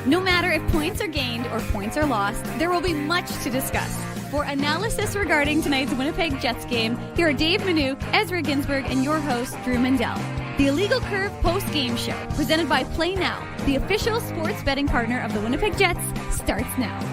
No matter if points are gained or points are lost, there will be much to discuss. For analysis regarding tonight's Winnipeg Jets game, here are Dave Manouk, Ezra Ginsburg, and your host, Drew Mandel. The Illegal Curve post-game show, presented by Play Now, the official sports betting partner of the Winnipeg Jets, starts now.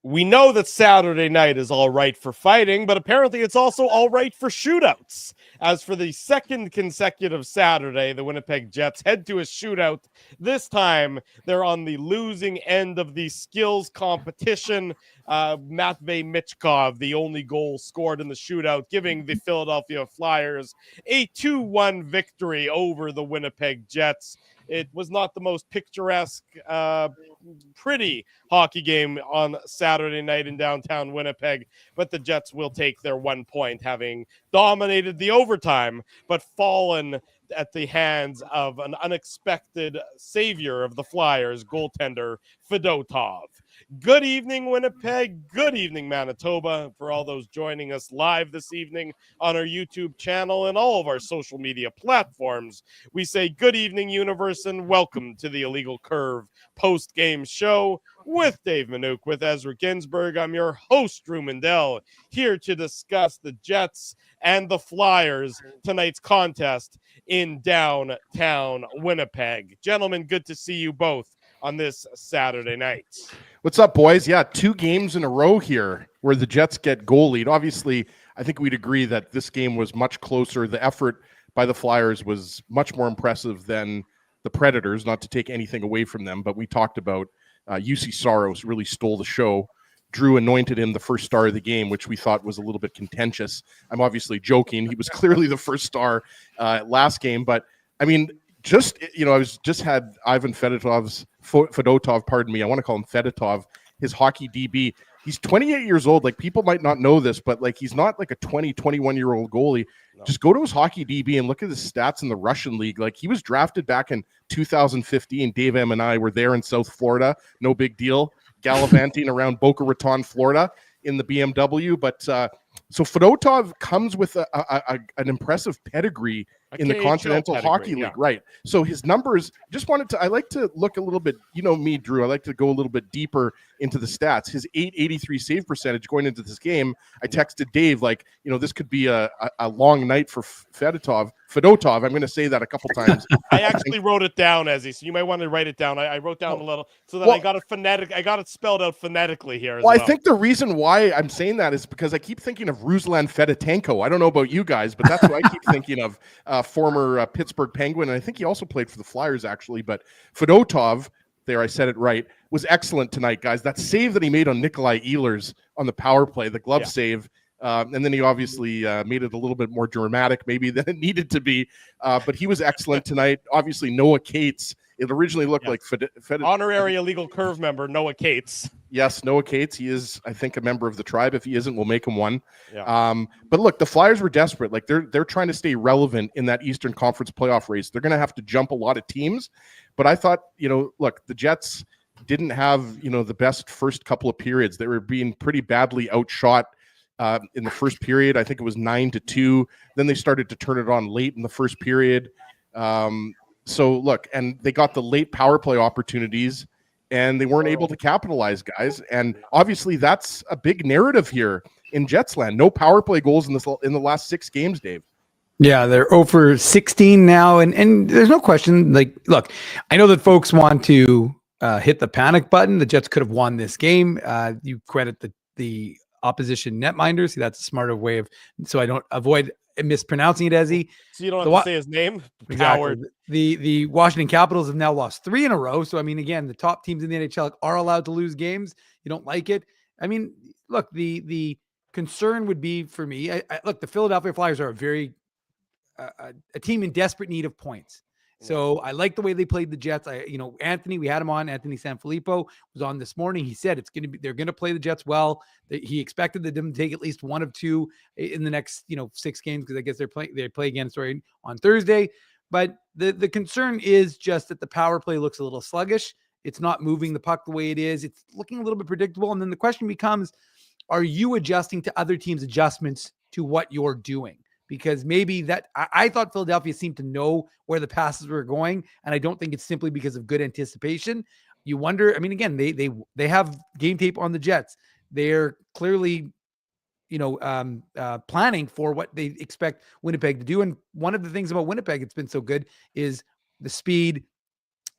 We know that Saturday night is all right for fighting, but apparently it's also all right for shootouts. As for the second consecutive Saturday, the Winnipeg Jets head to a shootout. This time, they're on the losing end of the skills competition. Matvei Michkov, the only goal scored in the shootout, giving the Philadelphia Flyers a 2-1 victory over the Winnipeg Jets. It was not the most picturesque, pretty hockey game on Saturday night in downtown Winnipeg, but the Jets will take their 1 point, having dominated the overtime, but fallen at the hands of an unexpected savior of the Flyers, goaltender Fedotov. Good evening, Winnipeg. Good evening, Manitoba. For all those joining us live this evening on our YouTube channel and all of our social media platforms, we say good evening, universe, and welcome to the Illegal Curve post-game show with Dave Manouk, with Ezra Ginsburg. I'm your host, Drew Mandel, here to discuss the Jets and the Flyers, tonight's contest in downtown Winnipeg. Gentlemen, good to see you both on this Saturday night. What's up, boys? Yeah, 2 games in a row here where the Jets get goal lead. Obviously, I think we'd agree that this game was much closer. The effort by the Flyers was much more impressive than the Predators, not to take anything away from them, but we talked about UC Saros really stole the show. Drew anointed him the first star of the game, which we thought was a little bit contentious. I'm obviously joking. He was clearly the first star last game, but I mean, had Ivan Fedotov, pardon me. I want to call him Fedotov, his hockey DB. He's 28 years old. Like, people might not know this, but like, he's not like a 20, 21-year-old goalie. No. Just go to his hockey DB and look at his stats in the Russian league. Like, he was drafted back in 2015. Dave M and I were there in South Florida. No big deal. Gallivanting around Boca Raton, Florida in the BMW. But so Fedotov comes with an impressive pedigree in the Continental Hockey League, right? So his numbers, I like to look a little bit, you know me, Drew, I like to go a little bit deeper into the stats. His .883 save percentage going into this game, I texted Dave, like, this could be a long night for Fedotov. I'm going to say that a couple times. I actually wrote it down, Ezzy, so you might want to write it down. I wrote down a little so that I got it spelled out phonetically here. I think the reason why I'm saying that is because I keep thinking of Ruslan Fedotenko. I don't know about you guys, but that's what I keep thinking of. Former Pittsburgh Penguin, and I think he also played for the Flyers, actually. But Fedotov, there I said it right, was excellent tonight, guys. That save that he made on Nikolai Ehlers on the power play, the glove save, and then he obviously made it a little bit more dramatic maybe than it needed to be, but he was excellent tonight. Obviously, Noah Cates. It originally looked like honorary Illegal Curve member Noah Cates. Yes, Noah Cates. He is, I think, a member of the tribe. If he isn't, we'll make him one. Yeah. But look, the Flyers were desperate. Like, they're trying to stay relevant in that Eastern Conference playoff race. They're going to have to jump a lot of teams. But I thought, look, the Jets didn't have, the best first couple of periods. They were being pretty badly outshot in the first period. I think it was 9-2. Then they started to turn it on late in the first period. So look, and they got the late power play opportunities, and they weren't able to capitalize, guys. And obviously, that's a big narrative here in Jets land. No power play goals in the last 6 games, Dave. Yeah, they're over 16 now, and there's no question. Like, look, I know that folks want to hit the panic button. The Jets could have won this game. You credit the opposition netminders. See, that's a smarter way of, so I don't avoid mispronouncing it, Ezzy. So you don't have to say his name. Exactly. Coward. The Washington Capitals have now lost 3 in a row. So, I mean, again, the top teams in the NHL are allowed to lose games. You don't like it. I mean, look, the concern would be for me. Look, the Philadelphia Flyers are a very a team in desperate need of points. So I like the way they played the Jets. Anthony, we had him on. Anthony Sanfilippo was on this morning. He said they're going to play the Jets well. He expected them to take at least 1 of 2 in the next 6 games, because I guess they play again on Thursday. But the concern is just that the power play looks a little sluggish. It's not moving the puck the way it is. It's looking a little bit predictable. And then the question becomes, are you adjusting to other teams' adjustments to what you're doing? because maybe I thought Philadelphia seemed to know where the passes were going, and I don't think it's simply because of good anticipation. You wonder, I mean, again, they have game tape on the Jets. They're clearly, planning for what they expect Winnipeg to do. And one of the things about Winnipeg, it's been so good, is the speed,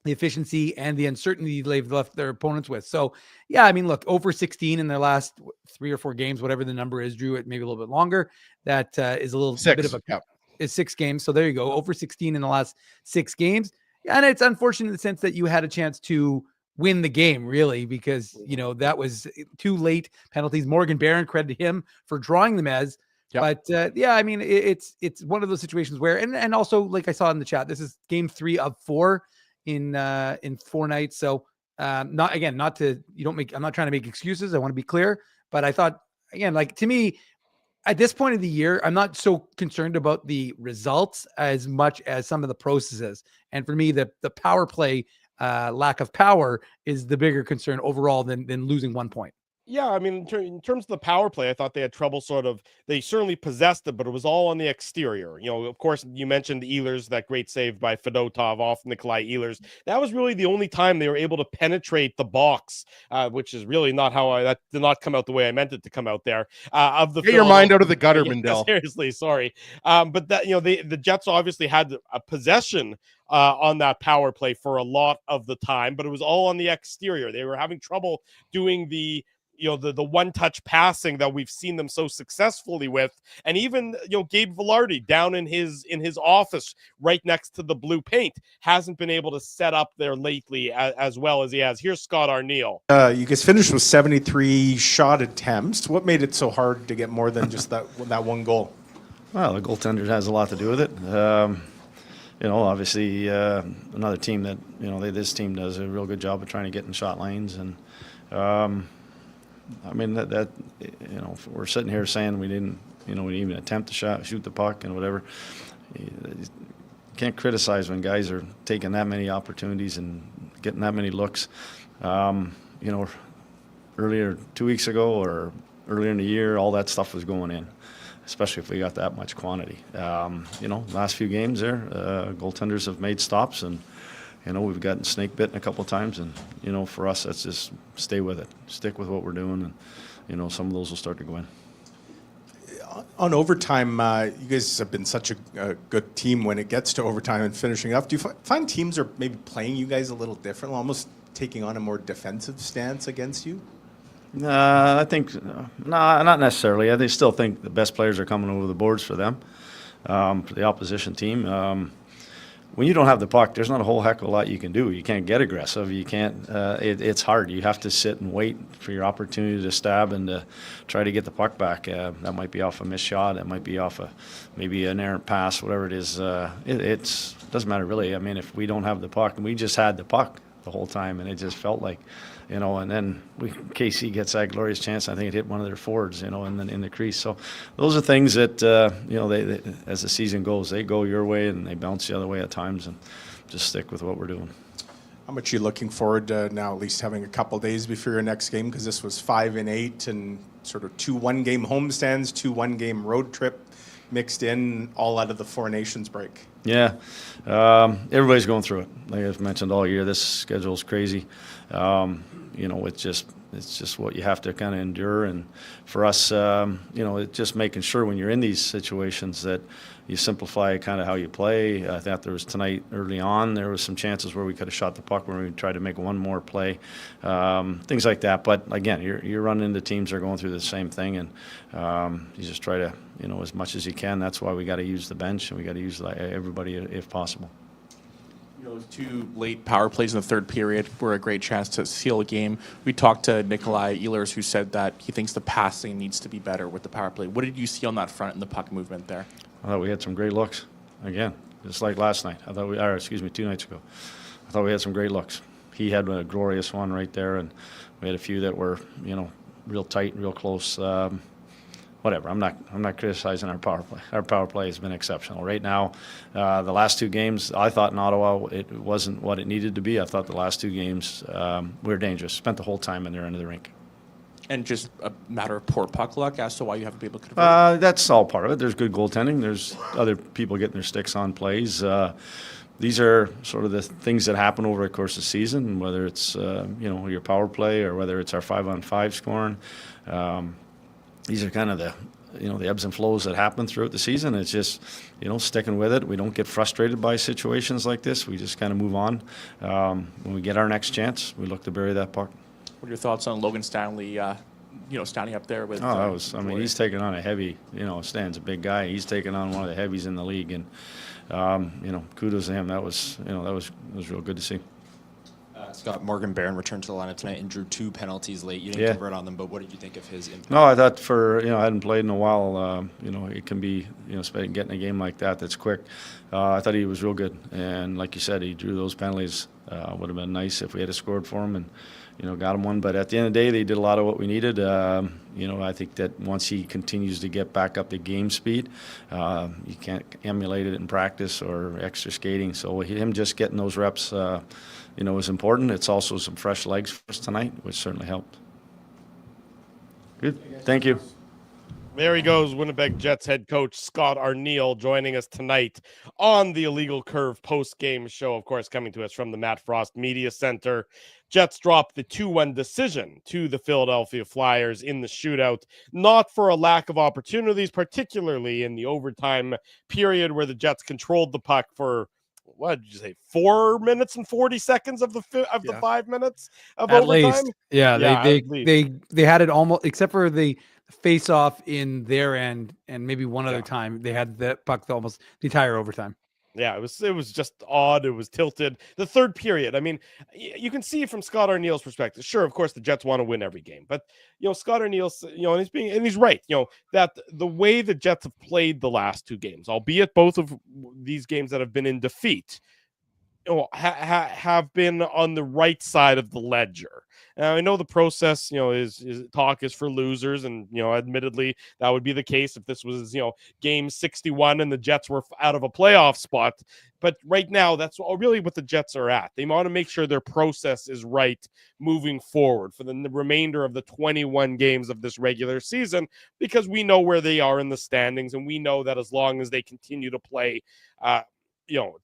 the efficiency, and the uncertainty they've left their opponents with. So, yeah, I mean, look, over 16 in their last 3 or 4 games, whatever the number is, Drew, it maybe a little bit longer. That is a bit of a is 6 games. So there you go, over 16 in the last 6 games. And it's unfortunate in the sense that you had a chance to win the game, really, because that was 2 late penalties. Morgan Barron, credit to him for drawing them as. Yep. But yeah, I mean, it's one of those situations where, and also, like I saw in the chat, this is game 3 of 4 in 4 nights. So I'm not trying to make excuses. I want to be clear, but I thought, again, like, to me, at this point of the year, I'm not so concerned about the results as much as some of the processes. And for me, the power play lack of power is the bigger concern overall than losing 1 point. Yeah, I mean, in terms of the power play, I thought they had trouble they certainly possessed it, but it was all on the exterior. Of course, you mentioned Ehlers, that great save by Fedotov off Nikolai Ehlers. That was really the only time they were able to penetrate the box, which is really not that did not come out the way I meant it to come out there. Get your mind out of the gutter, Mindell. Seriously, sorry. But that, the Jets obviously had a possession on that power play for a lot of the time, but it was all on the exterior. They were having trouble doing the one-touch passing that we've seen them so successfully with. And even, Gabe Velarde down in his office right next to the blue paint hasn't been able to set up there lately as well as he has. Here's Scott Arneal. You guys finished with 73 shot attempts. What made it so hard to get more than just that one goal? Well, the goaltender has a lot to do with it. Obviously another team that, this team does a real good job of trying to get in shot lanes. And, I mean, that if we're sitting here saying we didn't even attempt to shoot the puck and whatever. You can't criticize when guys are taking that many opportunities and getting that many looks. Earlier 2 weeks ago or earlier in the year, all that stuff was going in, especially if we got that much quantity. Last few games there, goaltenders have made stops, and we've gotten snake bitten a couple of times, and for us, that's just stay with it, stick with what we're doing, and some of those will start to go in. On overtime, you guys have been such a good team when it gets to overtime and finishing up. Do you find teams are maybe playing you guys a little different, almost taking on a more defensive stance against you? I think not necessarily. I still think the best players are coming over the boards for them, for the opposition team. When you don't have the puck, there's not a whole heck of a lot you can do. You can't get aggressive. You can't. It's hard. You have to sit and wait for your opportunity to stab and to try to get the puck back. That might be off a missed shot. That might be off maybe an errant pass. Whatever it is, it doesn't matter really. I mean, if we don't have the puck, and we just had the puck the whole time, and it just felt like, and then KC gets that glorious chance. I think it hit one of their forwards, and then in the crease. So those are things that, they, as the season goes, they go your way and they bounce the other way at times, and just stick with what we're doing. How much are you looking forward to now, at least having a couple days before your next game? Because this was 5 and 8 and sort of 2 one-game homestands, 2 one-game road trip mixed in, all out of the Four Nations break. Yeah, everybody's going through it. Like I've mentioned all year, this schedule is crazy. It's just what you have to kind of endure. And for us, it's just making sure when you're in these situations that you simplify kind of how you play. I thought there was tonight early on, there was some chances where we could have shot the puck where we tried to make one more play, things like that. But again, you're running into teams that are going through the same thing, and you just try to, as much as you can. That's why we got to use the bench, and we got to use everybody if possible. Those 2 late power plays in the third period were a great chance to seal a game. We talked to Nikolai Ehlers, who said that he thinks the passing needs to be better with the power play. What did you see on that front in the puck movement there? I thought we had some great looks. Again, just like last night. 2 nights ago. I thought we had some great looks. He had a glorious one right there, and we had a few that were, real tight, real close. Whatever. I'm not criticizing our power play. Our power play has been exceptional. Right now, the last 2 games, I thought in Ottawa it wasn't what it needed to be. I thought the last 2 games we were dangerous. Spent the whole time in their end of the rink. and just a matter of poor puck luck as to why you haven't been able to convert? That's all part of it. There's good goaltending. There's other people getting their sticks on plays. These are sort of the things that happen over the course of the season, whether it's your power play or whether it's our 5-on-5 scoring. These are kind of the ebbs and flows that happen throughout the season. It's just sticking with it. We don't get frustrated by situations like this. We just kind of move on. When we get our next chance, we look to bury that puck. What are your thoughts on Logan Stanley? Standing up there with. He's taking on a heavy. Stan's a big guy. He's taking on one of the heavies in the league, and kudos to him. That was real good to see. Scott, Morgan Barron returned to the lineup tonight and drew 2 penalties late. You didn't convert on them, but what did you think of his impact? No, I thought I hadn't played in a while. It can be getting a game like that's quick. I thought he was real good, and like you said, he drew those penalties. Would have been nice if we had scored for him and got him one. But at the end of the day, they did a lot of what we needed. I think that once he continues to get back up to game speed, you can't emulate it in practice or extra skating. So him just getting those reps, was important. It's also some fresh legs for us tonight, which certainly helped. Good. Thank you. There he goes, Winnipeg Jets head coach Scott Arniel joining us tonight on the Illegal Curve post-game show, of course, coming to us from the Matt Frost Media Center. Jets dropped the 2-1 decision to the Philadelphia Flyers in the shootout, not for a lack of opportunities, particularly in the overtime period where the Jets controlled the puck for, what did you say, 4 minutes and 40 seconds of the 5 minutes of At overtime? least. Yeah, they had it almost, except for the face off in their end and maybe one other time, they had the puck almost the entire overtime. Yeah, it was just odd. It was tilted. The third period, I mean, you can see from Scott Arniel's perspective. Sure, of course, the Jets want to win every game, but Scott Arniel's, and he's right. That the way the Jets have played the last 2 games, albeit both of these games that have been in defeat, have been on the right side of the ledger. Now, I know the process, is talk is for losers, and admittedly that would be the case if this was game 61 and the Jets were out of a playoff spot. But right now, that's really what the Jets are at. They want to make sure their process is right moving forward for the remainder of the 21 games of this regular season, because we know where they are in the standings, and we know that as long as they continue to play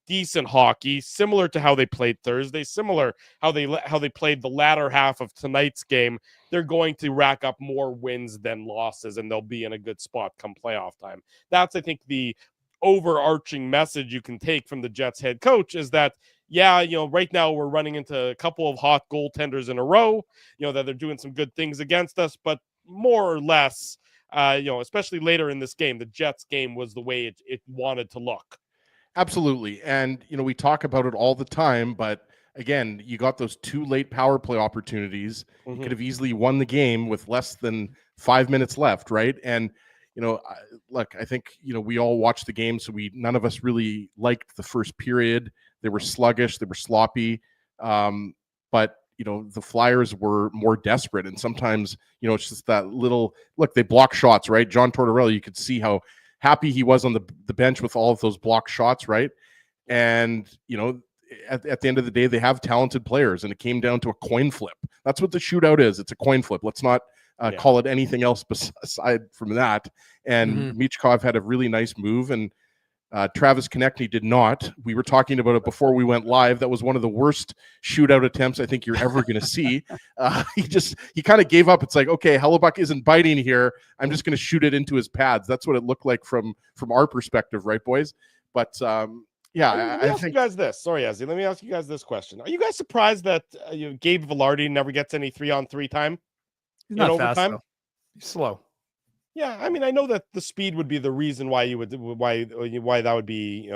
decent hockey, similar to how they played Thursday, similar how they played the latter half of tonight's game, they're going to rack up more wins than losses, and they'll be in a good spot come playoff time. That's, I think, the overarching message you can take from the Jets head coach is that, right now we're running into a couple of hot goaltenders in a row, that they're doing some good things against us, but more or less, especially later in this game, the Jets game was the way it wanted to look. Absolutely. And, we talk about it all the time, but again, you got those 2 late power play opportunities. You could have easily won the game with less than 5 minutes left, right? And, I think, we all watched the game, so none of us really liked the first period. They were sluggish, they were sloppy. But, the Flyers were more desperate. And sometimes, it's just that little, look, they block shots, right? John Tortorella, you could see how happy he was on the bench with all of those blocked shots, right? And, at the end of the day, they have talented players, and it came down to a coin flip. That's what the shootout is. It's a coin flip. Let's not call it anything else aside from that. And Michkov had a really nice move, and Travis Konechny did not. We were talking about it before we went live. That was one of the worst shootout attempts I think you're ever going to see. He kind of gave up. It's like, okay, Hellebuck isn't biting here. I'm just going to shoot it into his pads. That's what it looked like from our perspective, right, boys? But I think you guys this. Sorry, Yazzie. Let me ask you guys this question. Are you guys surprised that Gabe Vilardi never gets any 3-on-3 time? He's not fast, though. He's slow. Yeah, I mean, I know that the speed would be the reason why that would be,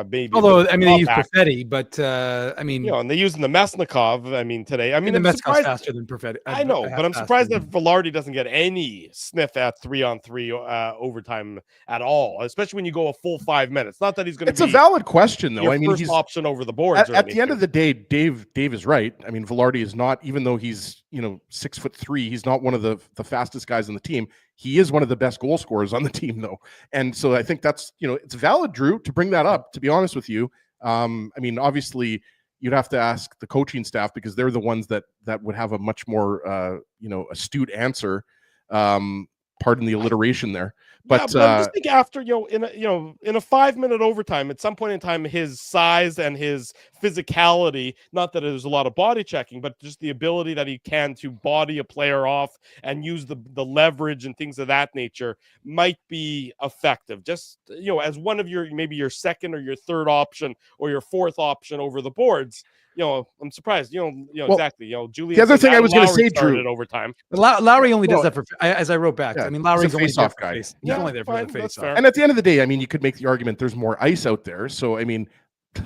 maybe. Although, I mean, they use Perfetti, but I mean, and they're using the Mesnikov. I mean, today, I mean, the Mesnikov's faster than Perfetti. I know, but I'm surprised that Vilardi doesn't get any sniff at 3-on-3 overtime at all, especially when you go a full 5 minutes. Not that he's going to. It's a valid question, though. I mean, he's option over the boards. At the end of the day, Dave is right. I mean, Vilardi is not, even though he's 6'3", he's not one of the fastest guys on the team. He is one of the best goal scorers on the team, though. And so I think that's, it's valid, Drew, to bring that up, to be honest with you. I mean, obviously, you'd have to ask the coaching staff, because they're the ones that would have a much more astute answer. Pardon the alliteration there. But I'm just thinking after, in a 5-minute overtime, at some point in time, his size and his physicality, not that there's a lot of body checking, but just the ability that he can to body a player off and use the leverage and things of that nature might be effective. Just, as one of maybe your second or your third option or your fourth option over the boards. I'm surprised. Well, exactly. Julian. The other thing I was going to say, Drew, at overtime. Lowry only does that for, as I wrote back. Yeah, I mean, Lowry's only face-off guy. He's only there for the face-off. And at the end of the day, I mean, you could make the argument there's more ice out there. So, I mean,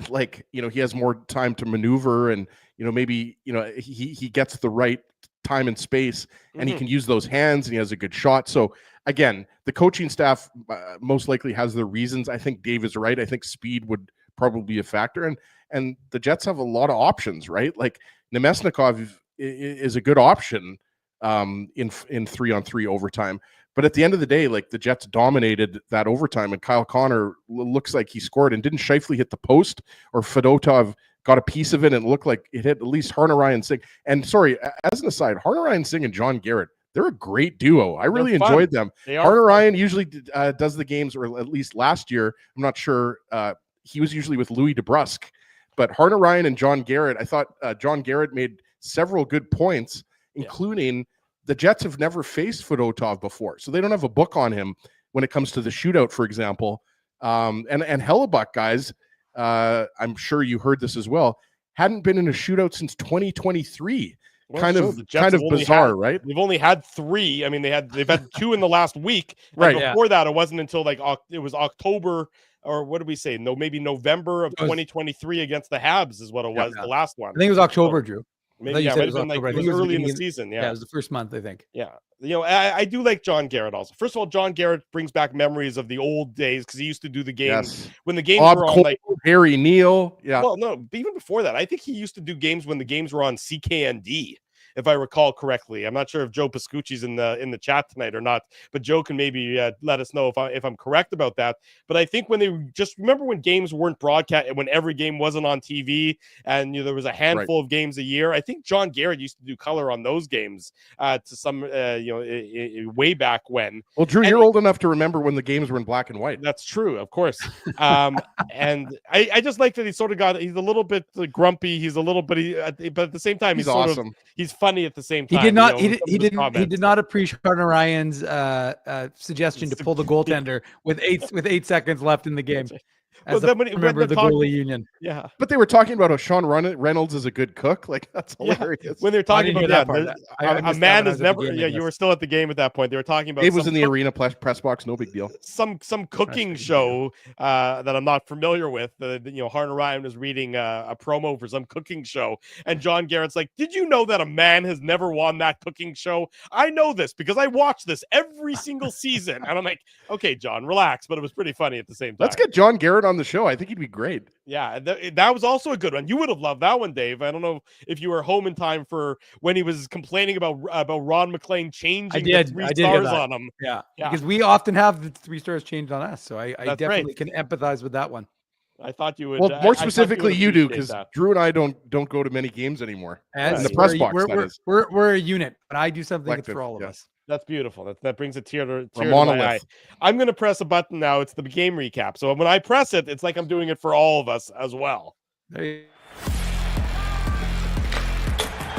he has more time to maneuver, and, maybe, he gets the right time and space, and he can use those hands, and he has a good shot. So, again, the coaching staff most likely has their reasons. I think Dave is right. I think speed would probably be a factor. And the Jets have a lot of options, right? Like Nemesnikov is a good option in 3-on-3 overtime. But at the end of the day, like, the Jets dominated that overtime, and Kyle Connor looks like he scored. And didn't Scheifele hit the post, or Fedotov got a piece of it, and it looked like it hit at least Harner-Ryan Singh. And sorry, as an aside, Harner-Ryan Singh and John Garrett, they're a great duo. I really enjoyed them. Harner-Ryan usually does the games, or at least last year, I'm not sure, he was usually with Louis DeBrusque. But Harner-Ryan and John Garrett, I thought John Garrett made several good points, including the Jets have never faced Fedotov before. So they don't have a book on him when it comes to the shootout, for example. And Hellebuck, guys, I'm sure you heard this as well, hadn't been in a shootout since 2023. Well, kind of bizarre, right? They've only had 3. I mean, they've had 2 in the last week. Right. Before that, it wasn't until it was October, or what did we say? No, maybe November of 2023 against the Habs is what it was. The last one. I think it was October, Drew. Maybe it might have been it was early in the season. Yeah, it was the first month, I think. Yeah. I do like John Garrett also. First of all, John Garrett brings back memories of the old days, because he used to do the games when the games were on, like Harry Neal. Yeah. Well, no, even before that, I think he used to do games when the games were on CKND, if I recall correctly. I'm not sure if Joe Pascucci's in the chat tonight or not, but Joe can maybe let us know if I'm correct about that. But I think when they just remember when games weren't broadcast, when every game wasn't on TV, and there was a handful of games a year. I think John Garrett used to do color on those games to some way back when. Well, Drew, you're old enough to remember when the games were in black and white. That's true, of course. And I just like that he's a little bit grumpy. He's a little bit, but at the same time, he's awesome. He's funny at the same time. He did not appreciate Harner-Ryan's suggestion to pull the goaltender with 8 seconds left in the game. As a member of the goalie union. Yeah. But they were talking about how Sean Reynolds is a good cook. Like, that's hilarious. When they're talking about that, a man is never. Yeah, you were still at the game at that point. They were talking about. Dave was in the arena press box. No big deal. Some cooking show that I'm not familiar with. Harner-Ryan was reading a promo for some cooking show, and John Garrett's like, "Did you know that a man has never won that cooking show? I know this because I watch this every single season." And I'm like, "Okay, John, relax." But it was pretty funny at the same time. Let's get John Garrett on the show. I think he'd be great. Yeah, that was also a good one. You would have loved that one, Dave. I don't know if you were home in time for when he was complaining about Ron McLean changing the 3 stars on him. Yeah, because we often have the 3 stars changed on us. So I definitely can empathize with that one. I thought you would. Well, more specifically, you do, because Drew and I don't go to many games anymore. In the press box, we're a unit, but I do something it's for all of us. That's beautiful. That brings a tear to my eye. I'm going to press a button now. It's the game recap. So when I press it, it's like I'm doing it for all of us as well. The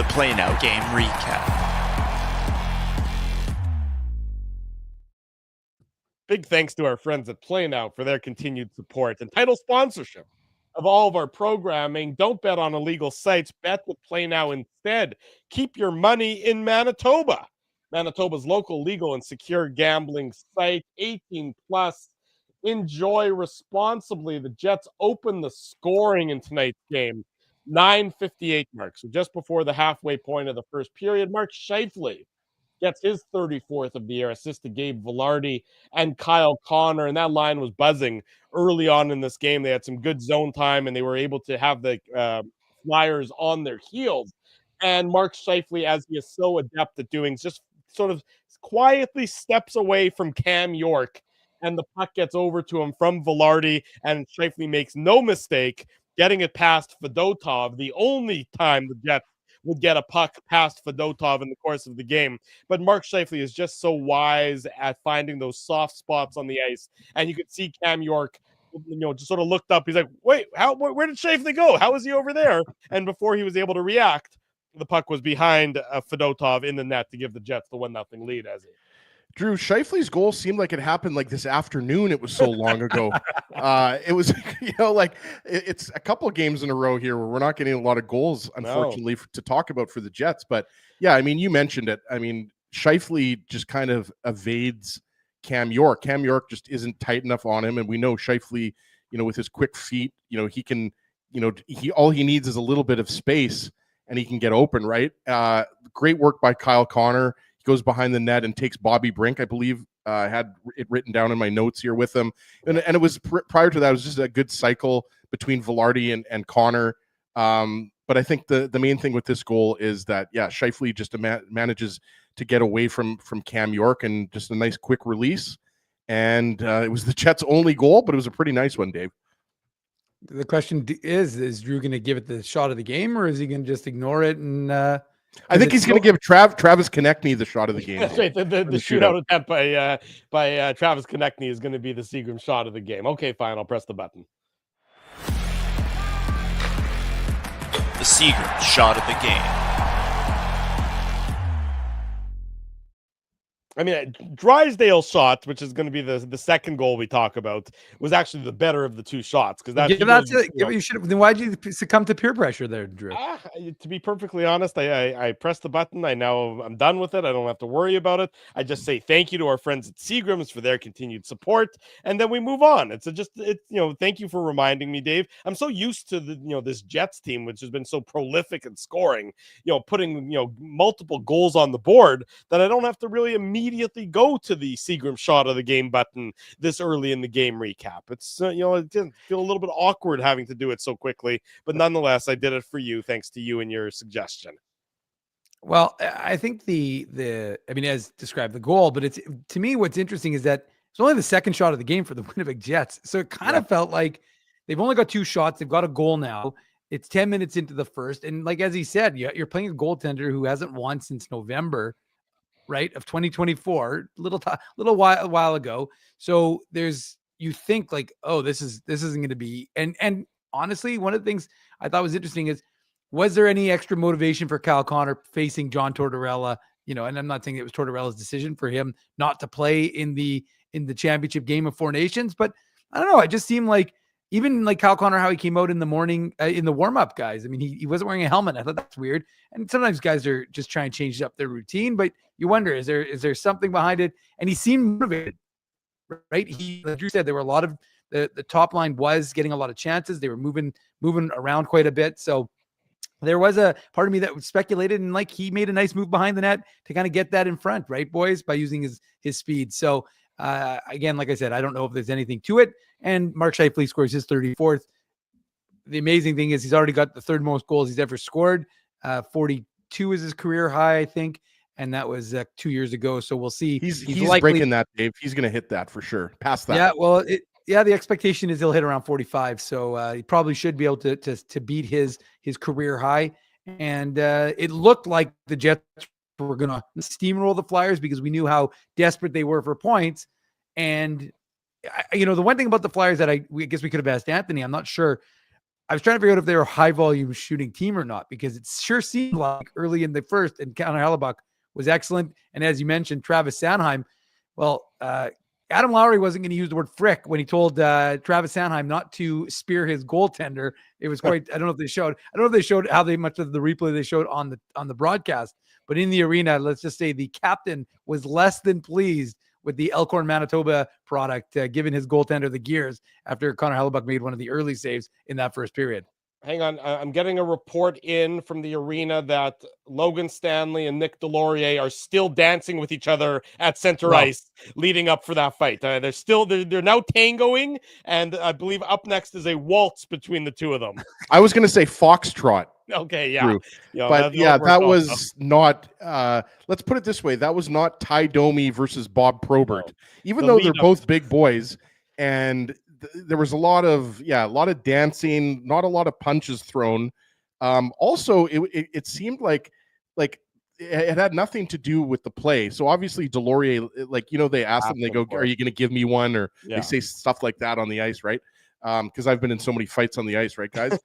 Play Now game recap. Big thanks to our friends at Play Now for their continued support and title sponsorship of all of our programming. Don't bet on illegal sites. Bet with Play Now instead. Keep your money in Manitoba. Manitoba's local, legal, and secure gambling site. 18 plus. Enjoy responsibly. The Jets open the scoring in tonight's game. 9:58 mark. So just before the halfway point of the first period, Mark Scheifele gets his 34th of the year, assist to Gabe Vilardi and Kyle Connor. And that line was buzzing early on in this game. They had some good zone time, and they were able to have the Flyers on their heels. And Mark Scheifele, as he is so adept at doing, just sort of quietly steps away from Cam York, and the puck gets over to him from Vilardi, and Scheifele makes no mistake getting it past Fedotov, the only time the Jets would get a puck past Fedotov in the course of the game. But Mark Scheifele is just so wise at finding those soft spots on the ice. And you could see Cam York, just sort of looked up. He's like, wait, where did Scheifele go? How is he over there? And before he was able to react, the puck was behind Fedotov in the net to give the Jets the 1-0 lead. As he Drew, Scheifele's goal seemed like it happened like this afternoon. It was so long ago. It was, it's a couple of games in a row here where we're not getting a lot of goals, unfortunately, to talk about for the Jets. But yeah, I mean, you mentioned it. I mean, Scheifele just kind of evades Cam York. Cam York just isn't tight enough on him, and we know Scheifele, with his quick feet, he can, all he needs is a little bit of space, and he can get open. Right. Great work by Kyle Connor. He goes behind the net and takes Bobby Brink, I believe. I had it written down in my notes here with him. And it was prior to that, it was just a good cycle between Velarde and Connor. But I think the main thing with this goal is that, Scheifele just manages to get away from Cam York, and just a nice quick release. And it was the Jets' only goal, but it was a pretty nice one, Dave. The question is Drew going to give it the shot of the game, or is he going to just ignore it? And I think he's going to give Travis Konechny the shot of the game. That's right. The shootout attempt by Travis Konechny is going to be the Seagram shot of the game. Okay, fine. I'll press the button. The Seagram shot of the game. I mean, Drysdale's shot, which is going to be the second goal we talk about, was actually the better of the two shots, because you should. Then why'd you succumb to peer pressure there, Drew? To be perfectly honest, I pressed the button. I'm done with it. I don't have to worry about it. I just say thank you to our friends at Seagram's for their continued support, and then we move on. Thank you for reminding me, Dave. I'm so used to this Jets team, which has been so prolific in scoring, putting multiple goals on the board, that I don't have to really immediately go to the Seagram shot of the game button this early in the game recap. It's it didn't feel a little bit awkward having to do it so quickly, but nonetheless, I did it for you, thanks to you and your suggestion. Well, I think as described, the goal, but to me, what's interesting is that it's only the second shot of the game for the Winnipeg Jets. So it kind of felt like they've only got two shots. They've got a goal now. It's 10 minutes into the first. And like, as he said, you're playing a goaltender who hasn't won since November, right, of 2024, little while ago. So you think like, oh, this isn't going to be, and honestly, one of the things I thought was interesting is, was there any extra motivation for Kyle Connor facing John Tortorella? And I'm not saying it was Tortorella's decision for him not to play in the championship game of Four Nations, but I don't know. It just seemed like, even like Kyle Connor, how he came out in the morning in the warm-up, guys. I mean, he wasn't wearing a helmet. I thought that's weird. And sometimes guys are just trying to change up their routine, but you wonder, is there something behind it? And he seemed motivated, right? Like Drew said, there were a lot of the top line was getting a lot of chances. They were moving around quite a bit. So there was a part of me that speculated, and like he made a nice move behind the net to kind of get that in front, right, boys, by using his speed. So again, like I said, I don't know if there's anything to it. And Mark Scheifele scores his 34th. The amazing thing is he's already got the third most goals he's ever scored. 42 is his career high, I think. And that was 2 years ago. So we'll see. He's likely breaking that, Dave. He's going to hit that for sure. Past that. Yeah, well, the expectation is he'll hit around 45. So he probably should be able to beat his career high. And it looked like the Jets were going to steamroll the Flyers because we knew how desperate they were for points. And the one thing about the Flyers that I guess we could have asked Anthony, I'm not sure. I was trying to figure out if they were a high volume shooting team or not, because it sure seemed like early in the first, and Connor Hellebuck was excellent. And as you mentioned, Travis Sanheim, Adam Lowry wasn't going to use the word frick when he told Travis Sanheim not to spear his goaltender. It was quite, I don't know if they showed how much of the replay they showed on the broadcast, but in the arena, let's just say the captain was less than pleased with the Elkhorn, Manitoba product, giving his goaltender the gears after Connor Hellebuck made one of the early saves in that first period. Hang on. I'm getting a report in from the arena that Logan Stanley and Nick Delorier are still dancing with each other at center ice leading up for that fight. They're now tangoing, and I believe up next is a waltz between the two of them. I was going to say foxtrot. Okay, yeah. That was not, let's put it this way. That was not Ty Domi versus Bob Probert. Even though they're both big boys, and there was a lot of dancing, not a lot of punches thrown. Also, it seemed like it had nothing to do with the play. So obviously Delorier, they ask them, they go, "Are you going to give me one?" Or they say stuff like that on the ice, right? Because I've been in so many fights on the ice, right, guys?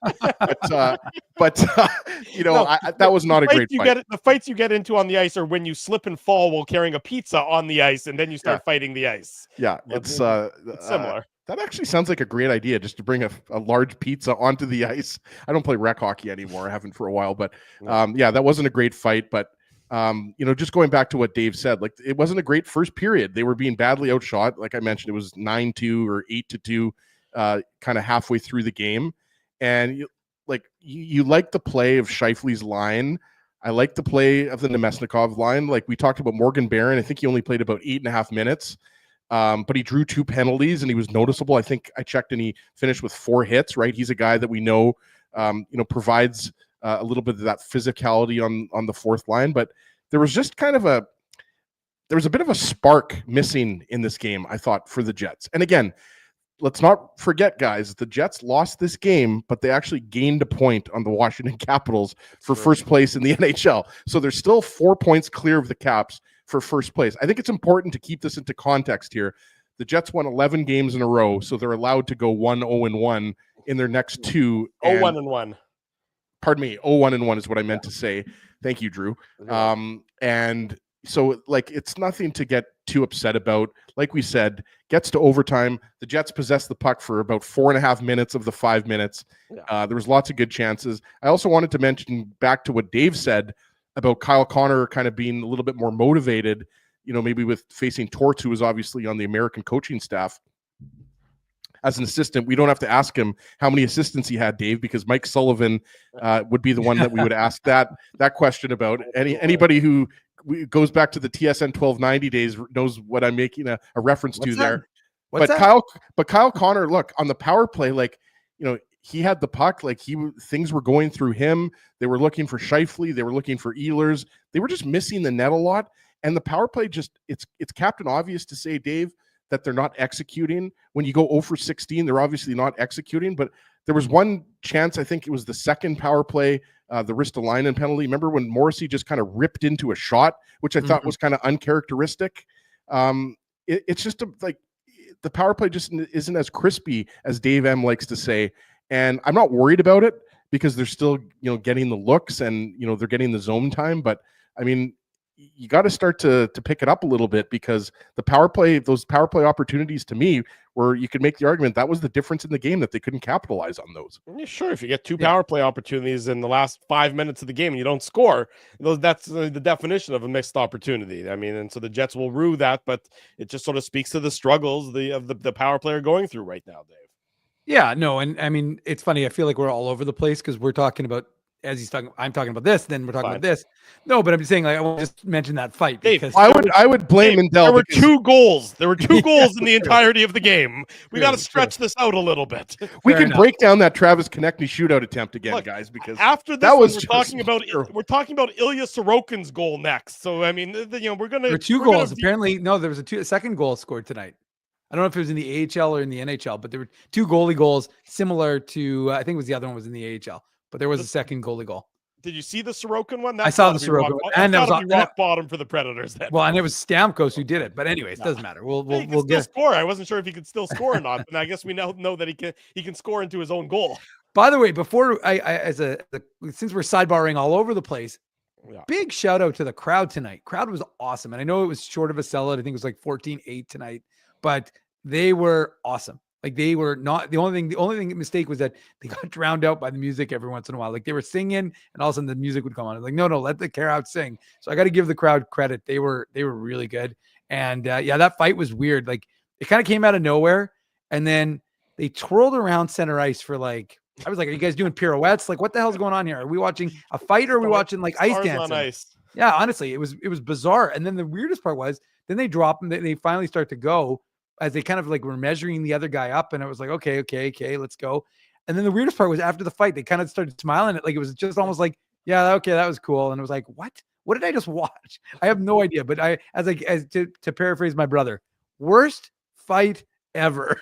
but that was not a great fight. The fights you get into on the ice are when you slip and fall while carrying a pizza on the ice, and then you start fighting the ice. Yeah, it's similar. That actually sounds like a great idea, just to bring a large pizza onto the ice. I don't play rec hockey anymore. I haven't for a while, but that wasn't a great fight. But just going back to what Dave said, like, it wasn't a great first period. They were being badly outshot. Like I mentioned, it was 9-2 or 8-2. Kind of halfway through the game, and you like the play of Scheifele's line. I like the play of the Nemesnikov line. Like we talked about Morgan Barron, I think he only played about 8.5 minutes, but he drew 2 penalties and he was noticeable. I think I checked and he finished with 4 hits. Right, he's a guy that we know, provides a little bit of that physicality on the fourth line. But there was just kind of there was a bit of a spark missing in this game, I thought, for the Jets. And again, let's not forget, guys, the Jets lost this game, but they actually gained a point on the Washington Capitals for first place in the NHL. So they're still 4 points clear of the Caps for first place. I think it's important to keep this into context here. The Jets won 11 games in a row, so they're allowed to go 1-0-1 in their next 2. 0-1-1. Pardon me, 0-1-1 is what I meant to say. Thank you, Drew. And so, it's nothing to get too upset about. Like we said, gets to overtime. The Jets possessed the puck for about 4.5 minutes of the 5 minutes. There was lots of good chances. I also wanted to mention back to what Dave said about Kyle Connor kind of being a little bit more motivated, maybe with facing Torts, who was obviously on the American coaching staff. As an assistant, we don't have to ask him how many assistants he had, Dave, because Mike Sullivan would be the one that we would ask that question about. Anybody who goes back to the TSN 1290 days knows what I'm making a reference to there. Kyle Connor, look, on the power play, he had the puck, things were going through him. They were looking for Scheifele, they were looking for Ehlers. They were just missing the net a lot. And the power play it's Captain Obvious to say, Dave, that they're not executing. When you go 0 for 16, they're obviously not executing. But there was one chance, I think it was the second power play, the Ristolainen penalty. Remember when Morrissey just kind of ripped into a shot, which I thought was kind of uncharacteristic. It's just the power play just isn't as crispy as Dave M likes to say. And I'm not worried about it because they're still, getting the looks and, they're getting the zone time. But I mean, you got to start to pick it up a little bit, because those power play opportunities, to me, where you could make the argument that was the difference in the game, that they couldn't capitalize on those. Yeah, sure, if you get 2 power play opportunities in the last 5 minutes of the game and you don't score, that's the definition of a missed opportunity. I mean, and so the Jets will rue that, but it just sort of speaks to the struggles of the power play are going through right now, Dave. Yeah, no, and I mean, it's funny. I feel like we're all over the place because we're talking about, as he's talking, I'm talking about this, then we're talking about this. No, but I'm saying, I want to just mention that fight. Because I would blame Mendel. There were 2 goals. There were 2 goals in the entirety of the game. We got to stretch this out a little bit. We can break down that Travis Konechny shootout attempt again, guys, because after this, we're talking about Ilya Sorokin's goal next. So I mean, we're gonna. There were 2 goals. Apparently, no, there was a second goal scored tonight. I don't know if it was in the AHL or in the NHL, but there were 2 goalie goals similar to, I think it was the other one was in the AHL, but there was a second goalie goal. Did you see the Sorokin one? I saw the Sorokin one, and that was rock bottom for the Predators. Then. Well, and it was Stamkos who did it. But anyways, it doesn't matter. We'll still score. I wasn't sure if he could still score or not, and I guess we now know that he can score into his own goal. By the way, before since we're sidebarring all over the place, big shout out to the crowd tonight. Crowd was awesome, and I know it was short of a sellout. I think it was like 14-8 tonight, but they were awesome. Like, they were not the only mistake was that they got drowned out by the music every once in a while. Like, they were singing and all of a sudden the music would come on. I was like, no, let the crowd sing. So I got to give the crowd credit. They were really good. And that fight was weird. Like, it kind of came out of nowhere. And then they twirled around center ice for I was like, are you guys doing pirouettes? Like, what the hell's going on here? Are we watching a fight or are we watching ice dancing? On ice. Yeah, honestly, it was bizarre. And then the weirdest part was, then they drop them. They finally start to go, as they kind of were measuring the other guy up, and it was like, okay, let's go. And then the weirdest part was after the fight, they kind of started smiling. It was just almost like, yeah, okay, that was cool. And it was like, what did I just watch? I have no idea. But to paraphrase my brother, worst fight ever.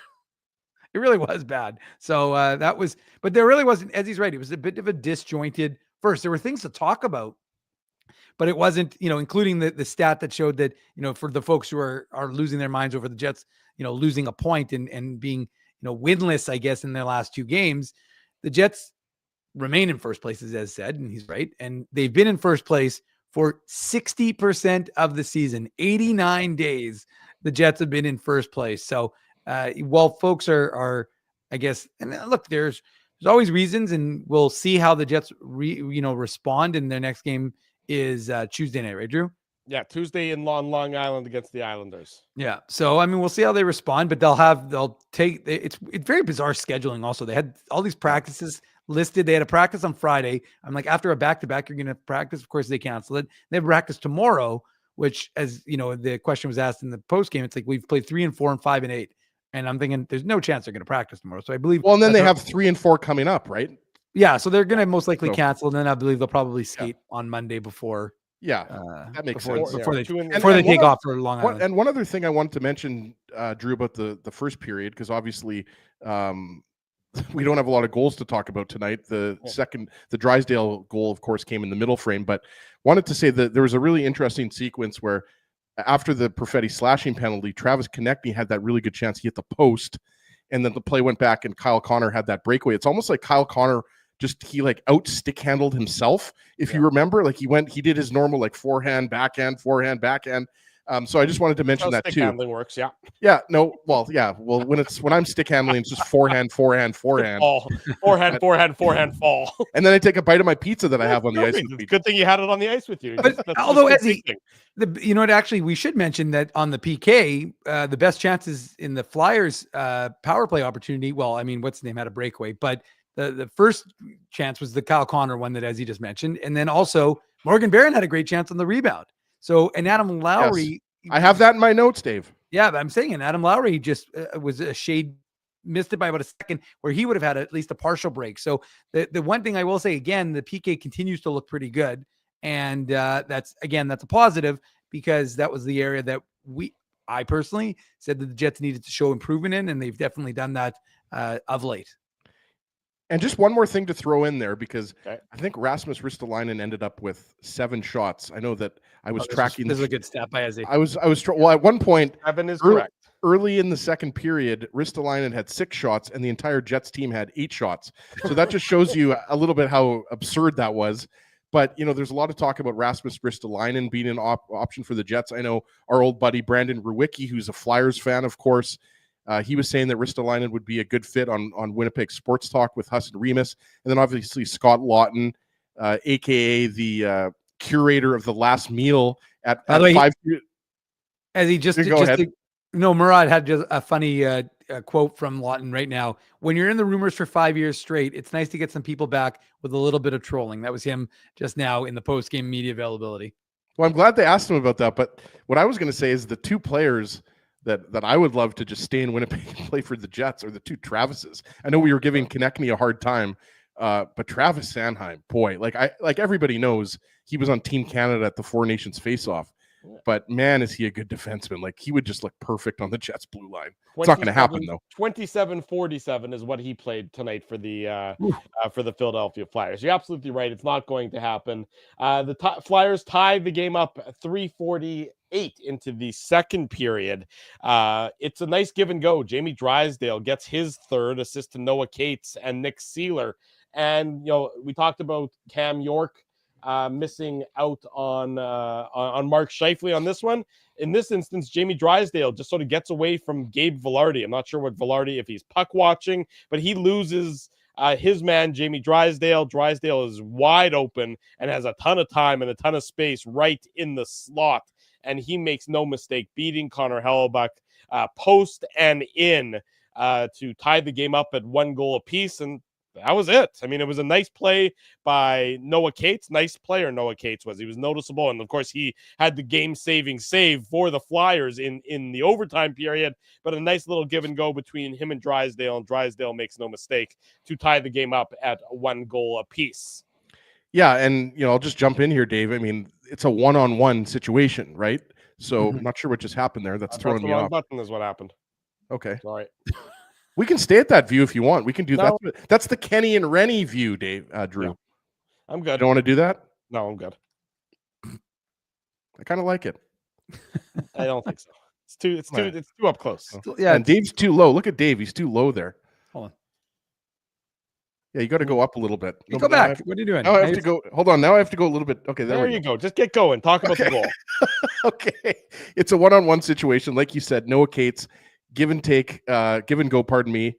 It really was bad. So that was, but there really wasn't, as he's right, it was a bit of a disjointed first. There were things to talk about, but it wasn't, including the stat that showed that, for the folks who are losing their minds over the Jets, losing a point and being, winless, I guess, in their last 2 games, the Jets remain in first place, as said, and he's right. And they've been in first place for 60% of the season, 89 days. The Jets have been in first place. So while folks are, I guess, and look, there's always reasons, and we'll see how the Jets respond in their next game is Tuesday night, right, Drew? Yeah, Tuesday in Long Island against the Islanders. Yeah. So I mean, we'll see how they respond, but they'll take it's very bizarre scheduling. Also, they had all these practices listed. They had a practice on Friday. I'm like, after a back-to-back, you're going to practice. Of course, they canceled it. They have practice tomorrow, which, as the question was asked in the post game, it's like we've played 3 and 4 and 5 and 8, and I'm thinking there's no chance they're going to practice tomorrow. So I believe. Well, and then they have 3 and 4 coming up, right? Yeah, so they're going to most likely cancel, and then I believe they'll probably skate on Monday before. Yeah, that makes sense. Before they take off for Long Island. And one other thing I wanted to mention, Drew, about the first period, because obviously we don't have a lot of goals to talk about tonight. The Drysdale goal, of course, came in the middle frame, but wanted to say that there was a really interesting sequence where after the Perfetti slashing penalty, Travis Konechny had that really good chance. He hit the post, and then the play went back, and Kyle Connor had that breakaway. It's almost like Kyle Connor he out stick handled himself. If you remember, like he did his normal like forehand, backhand. So I just wanted to mention that stick too. Handling works, yeah. Yeah, no, well, yeah. Well, when I'm stick handling, it's just forehand. Fall. Forehand, fall. And then I take a bite of my pizza that I have on the ice. Good thing you had it on the ice with you. But although actually, we should mention that on the PK, the best chances in the Flyers power play opportunity. Well, I mean, what's his name had a breakaway, but the first chance was the Kyle Connor one that, as he just mentioned, and then also Morgan Barron had a great chance on the rebound. So, and Adam Lowry, yes. I have that in my notes, Dave. Yeah, I'm saying, and Adam Lowry just was a shade, missed it by about a second, where he would have had at least a partial break. So the one thing I will say again, the PK continues to look pretty good, and that's a positive, because that was the area that I personally said that the Jets needed to show improvement in, and they've definitely done that of late. And just one more thing to throw in there, because I think Rasmus Ristolainen ended up with 7 shots. I know that I was tracking. This is a good stat by Izzy. Well, at one point, 7 is correct. Early in the second period, Ristolainen had 6 shots, and the entire Jets team had 8 shots. So that just shows you a little bit how absurd that was. But, there's a lot of talk about Rasmus Ristolainen being an option for the Jets. I know our old buddy Brandon Rewicki, who's a Flyers fan, of course, he was saying that Ristolainen would be a good fit on Winnipeg Sports Talk with Husson Remus. And then obviously Scott Lawton, a.k.a. the curator of the last meal at 5. As he Murad had just a funny quote from Lawton right now. When you're in the rumors for 5 years straight, it's nice to get some people back with a little bit of trolling. That was him just now in the post-game media availability. Well, I'm glad they asked him about that. But what I was going to say is the 2 players that I would love to just stay in Winnipeg and play for the Jets are the 2 Travises. I know we were giving Konechny a hard time, but Travis Sanheim, boy, like everybody knows, he was on Team Canada at the 4 Nations face-off. But man, is he a good defenseman. Like, he would just look perfect on the Jets blue line. It's not going to happen, though. 27-47 is what he played tonight for the Philadelphia Flyers. You're absolutely right. It's not going to happen. The Flyers tied the game up at 3:48 into the second period. It's a nice give and go. Jamie Drysdale gets his 3rd assist to Noah Cates and Nick Seeler. And, we talked about Cam York missing out on Mark Scheifele on this one. In this instance, Jamie Drysdale just sort of gets away from Gabe Vilardi. I'm not sure what Vilardi, if he's puck watching, but he loses his man, Jamie Drysdale. Drysdale is wide open and has a ton of time and a ton of space right in the slot. And he makes no mistake beating Connor Hellebuck post and in to tie the game up at 1 goal apiece. And that was it. I mean, it was a nice play by Noah Cates. Nice player Noah Cates was. He was noticeable. And, of course, he had the game-saving save for the Flyers in the overtime period. But a nice little give and go between him and Drysdale makes no mistake to tie the game up at 1 goal apiece. Yeah, and, I'll just jump in here, Dave. I mean, it's a one-on-one situation, right? So I'm not sure what just happened there. That's throwing me off. Button is what happened. Okay. All right. We can stay at that view if you want. We can do No. that. That's the Kenny and Rennie view, Dave. Drew. No. I'm You good. don't want to do that? No, I'm good. I kind of like it. I don't think so. It's too up close. Yeah, And Dave's too low. Look at Dave. He's too low there. Hold on. Yeah, you got to go up a little bit. You go back. What are you doing? Now I have to go. Hold on. Now I have to go a little bit. Okay, There you go. Just get going. Talk about the goal. Okay. It's a one-on-one situation. Like you said, Noah Cates, give and take, give and go, pardon me.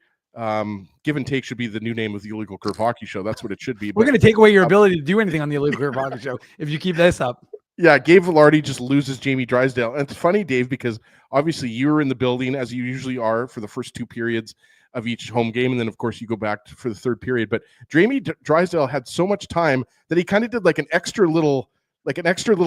Give and take should be the new name of the Illegal Curve Hockey Show. That's what it should be. We're going to take away your ability to do anything on the Illegal Curve Hockey Show if you keep this up. Yeah, Gabe Velarde just loses Jamie Drysdale. And it's funny, Dave, because obviously you were in the building, as you usually are, for the first 2 periods of each home game. And then, of course, you go back for the 3rd period. But Jamie Drysdale had so much time that he kind of did like an extra little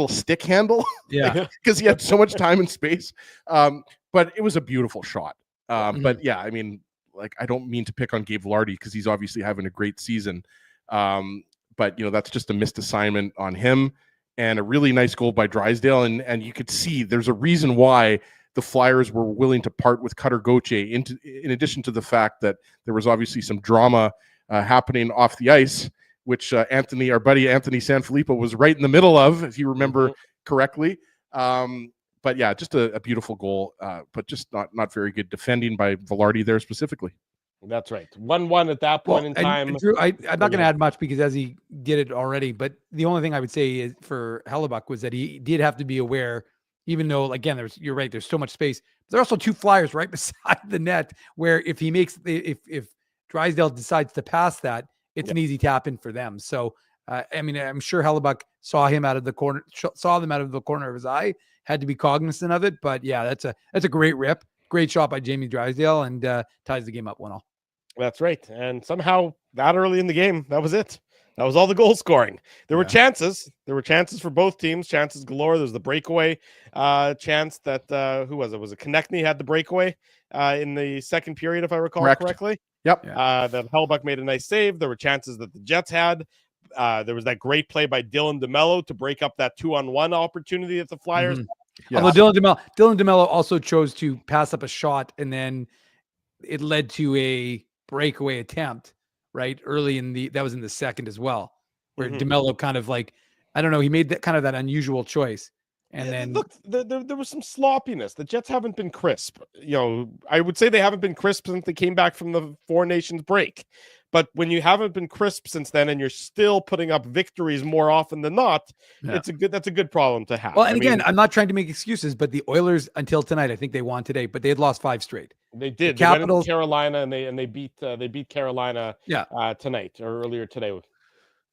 stick handle. Yeah. Because he had so much time and space. But it was a beautiful shot. But yeah, I mean, like, I don't mean to pick on Gabe Velarde because he's obviously having a great season. But, that's just a missed assignment on him. And a really nice goal by Drysdale. And you could see there's a reason why the Flyers were willing to part with Cutter Gauthier, in addition to the fact that there was obviously some drama happening off the ice, which our buddy Anthony Sanfilippo was right in the middle of, if you remember correctly. But yeah, just a beautiful goal, but just not very good defending by Velarde there specifically. That's right. 1-1 at that point in time. Drew, I'm not going to add much because as he did it already, but the only thing I would say is for Hellebuck was that he did have to be aware, even though, again, you're right, there's so much space. There are also 2 Flyers right beside the net where if he makes, if Drysdale decides to pass that, it's an easy tap in for them. So, I mean, I'm sure Hellebuck saw them out of the corner of his eye, had to be cognizant of it. But yeah, that's a great rip. Great shot by Jamie Drysdale and ties the game up 1-1. That's right. And somehow that early in the game, that was it. That was all the goal scoring. There were chances. There were chances for both teams, chances galore. There was the breakaway chance that, who was it? Was it Konechny had the breakaway in the 2nd period, if I recall correctly? Yep. That Hellebuck made a nice save. There were chances that the Jets had. There was that great play by Dylan DeMello to break up that 2-on-1 opportunity that the Flyers. Yes. Although Dylan DeMello also chose to pass up a shot, and then it led to a breakaway attempt right early that was in the 2nd as well, where DeMello kind of like, I don't know, he made that unusual choice. And then look, there was some sloppiness. The Jets haven't been crisp. I would say they haven't been crisp since they came back from the 4 Nations break. But when you haven't been crisp since then, and you're still putting up victories more often than not, that's a good problem to have. Well, and again, I'm not trying to make excuses, but the Oilers until tonight, I think they won today, but they had lost 5 straight. They did. The Capitals, they went into Carolina and they beat Carolina tonight or earlier today.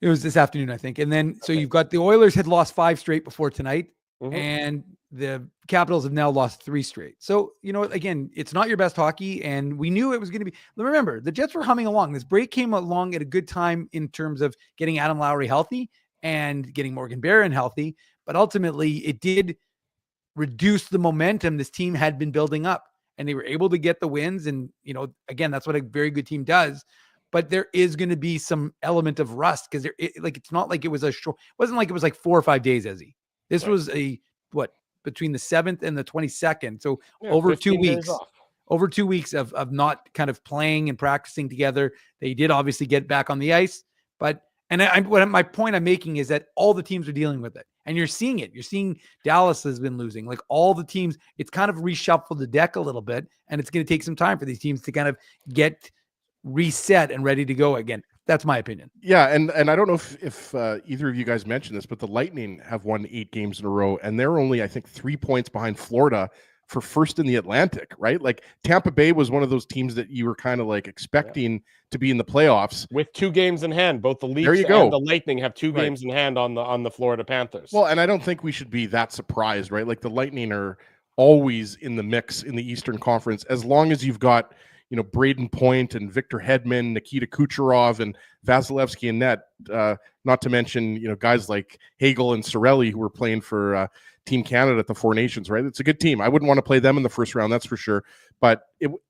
It was this afternoon, I think. And then so you've got the Oilers had lost 5 straight before tonight, and the Capitals have now lost 3 straight. So, again, it's not your best hockey, and we knew it was going to be. Remember, the Jets were humming along. This break came along at a good time in terms of getting Adam Lowry healthy and getting Morgan Barron healthy, but ultimately it did reduce the momentum this team had been building up, and they were able to get the wins. And, again, that's what a very good team does. But there is going to be some element of rust because it's not like it was it wasn't like it was like 4 or 5 days, Ezzy. This was between the 7th and the 22nd. So over 2 weeks, of not kind of playing and practicing together. They did obviously get back on the ice, but my point I'm making is that all the teams are dealing with it, and you're seeing it. You're seeing Dallas has been losing, like all the teams. It's kind of reshuffled the deck a little bit, and it's going to take some time for these teams to kind of get reset and ready to go again. That's my opinion. Yeah, and I don't know if either of you guys mentioned this, but the Lightning have won 8 games in a row, and they're only, I think, 3 points behind Florida for first in the Atlantic, right? Like Tampa Bay was one of those teams that you were kind of like expecting to be in the playoffs. With 2 games in hand. Both the Leafs and the Lightning have 2 games in hand on the Florida Panthers. Well, and I don't think we should be that surprised, right? Like the Lightning are always in the mix in the Eastern Conference, as long as you've got Braden Point and Victor Hedman, Nikita Kucherov, and Vasilevsky in net, not to mention, guys like Hagel and Sorelli who were playing for Team Canada at the 4 Nations, right? It's a good team. I wouldn't want to play them in the first round, that's for sure. But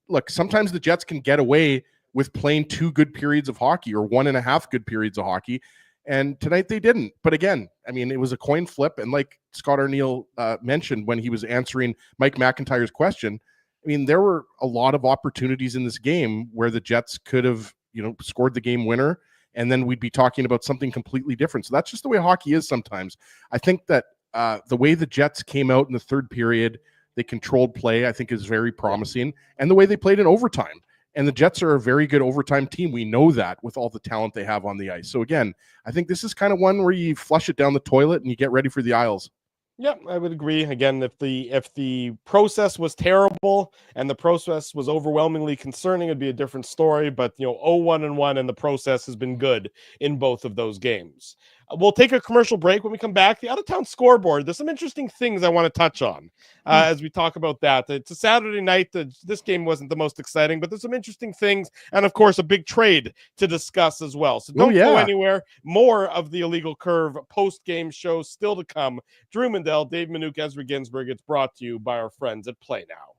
look, sometimes the Jets can get away with playing 2 good periods of hockey or 1.5 good periods of hockey. And tonight they didn't. But again, I mean, it was a coin flip. And like Scott Arniel mentioned when he was answering Mike McIntyre's question, I mean, there were a lot of opportunities in this game where the Jets could have, scored the game winner, and then we'd be talking about something completely different. So that's just the way hockey is sometimes. I think that the way the Jets came out in the third period, they controlled play, I think is very promising, and the way they played in overtime. And the Jets are a very good overtime team. We know that with all the talent they have on the ice. So again, I think this is kind of one where you flush it down the toilet and you get ready for the Isles. Yeah, I would agree. Again, if the process was terrible and the process was overwhelmingly concerning, it'd be a different story. But 0-1-1, and the process has been good in both of those games. We'll take a commercial break. When we come back, the out-of-town scoreboard. There's some interesting things I want to touch on as we talk about that. It's a Saturday night. This game wasn't the most exciting, but there's some interesting things, and of course, a big trade to discuss as well. So don't go anywhere. More of the Illegal Curve post-game shows still to come. Drew Mandel, Dave Minuk, Ezra Ginsburg. It's brought to you by our friends at Play Now.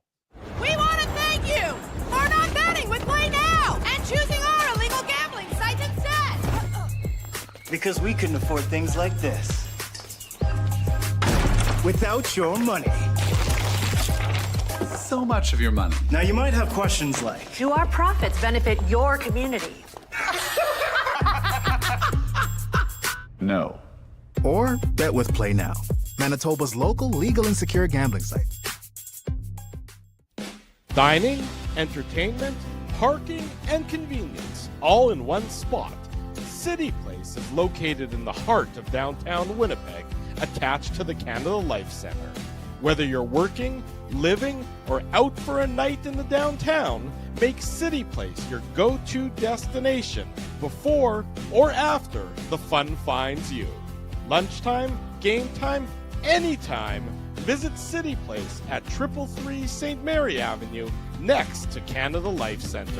We want to thank you for not betting with Play Now and choosing our illegal gambling site instead. Because we couldn't afford things like this without your money. So much of your money. Now you might have questions like, Do our profits benefit your community? No. or bet with Play Now, Manitoba's local legal and secure gambling site. Dining, entertainment, parking, and convenience, all in one spot. City Place is located in the heart of downtown Winnipeg, attached to the Canada Life Centre. Whether you're working, living, or out for a night in the downtown, make City Place your go-to destination before or after the fun finds you. Lunchtime, game time, anytime, visit City Place at 333 St. Mary Avenue, next to Canada Life Centre.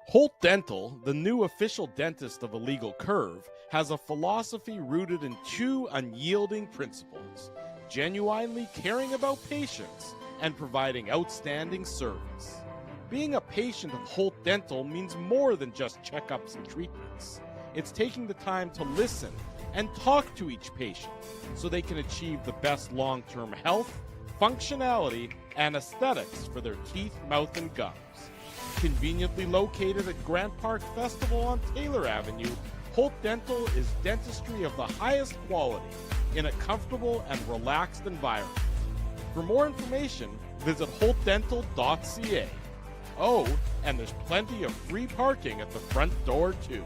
Holt Dental, the new official dentist of Illegal Curve, has a philosophy rooted in two unyielding principles: genuinely caring about patients and providing outstanding service. Being a patient of Holt Dental means more than just checkups and treatments. It's taking the time to listen and talk to each patient so they can achieve the best long-term health, functionality, and aesthetics for their teeth, mouth, and gums. Conveniently located at Grant Park Festival on Taylor Avenue, Holt Dental is dentistry of the highest quality in a comfortable and relaxed environment. For more information, visit holtdental.ca. Oh, and there's plenty of free parking at the front door, too.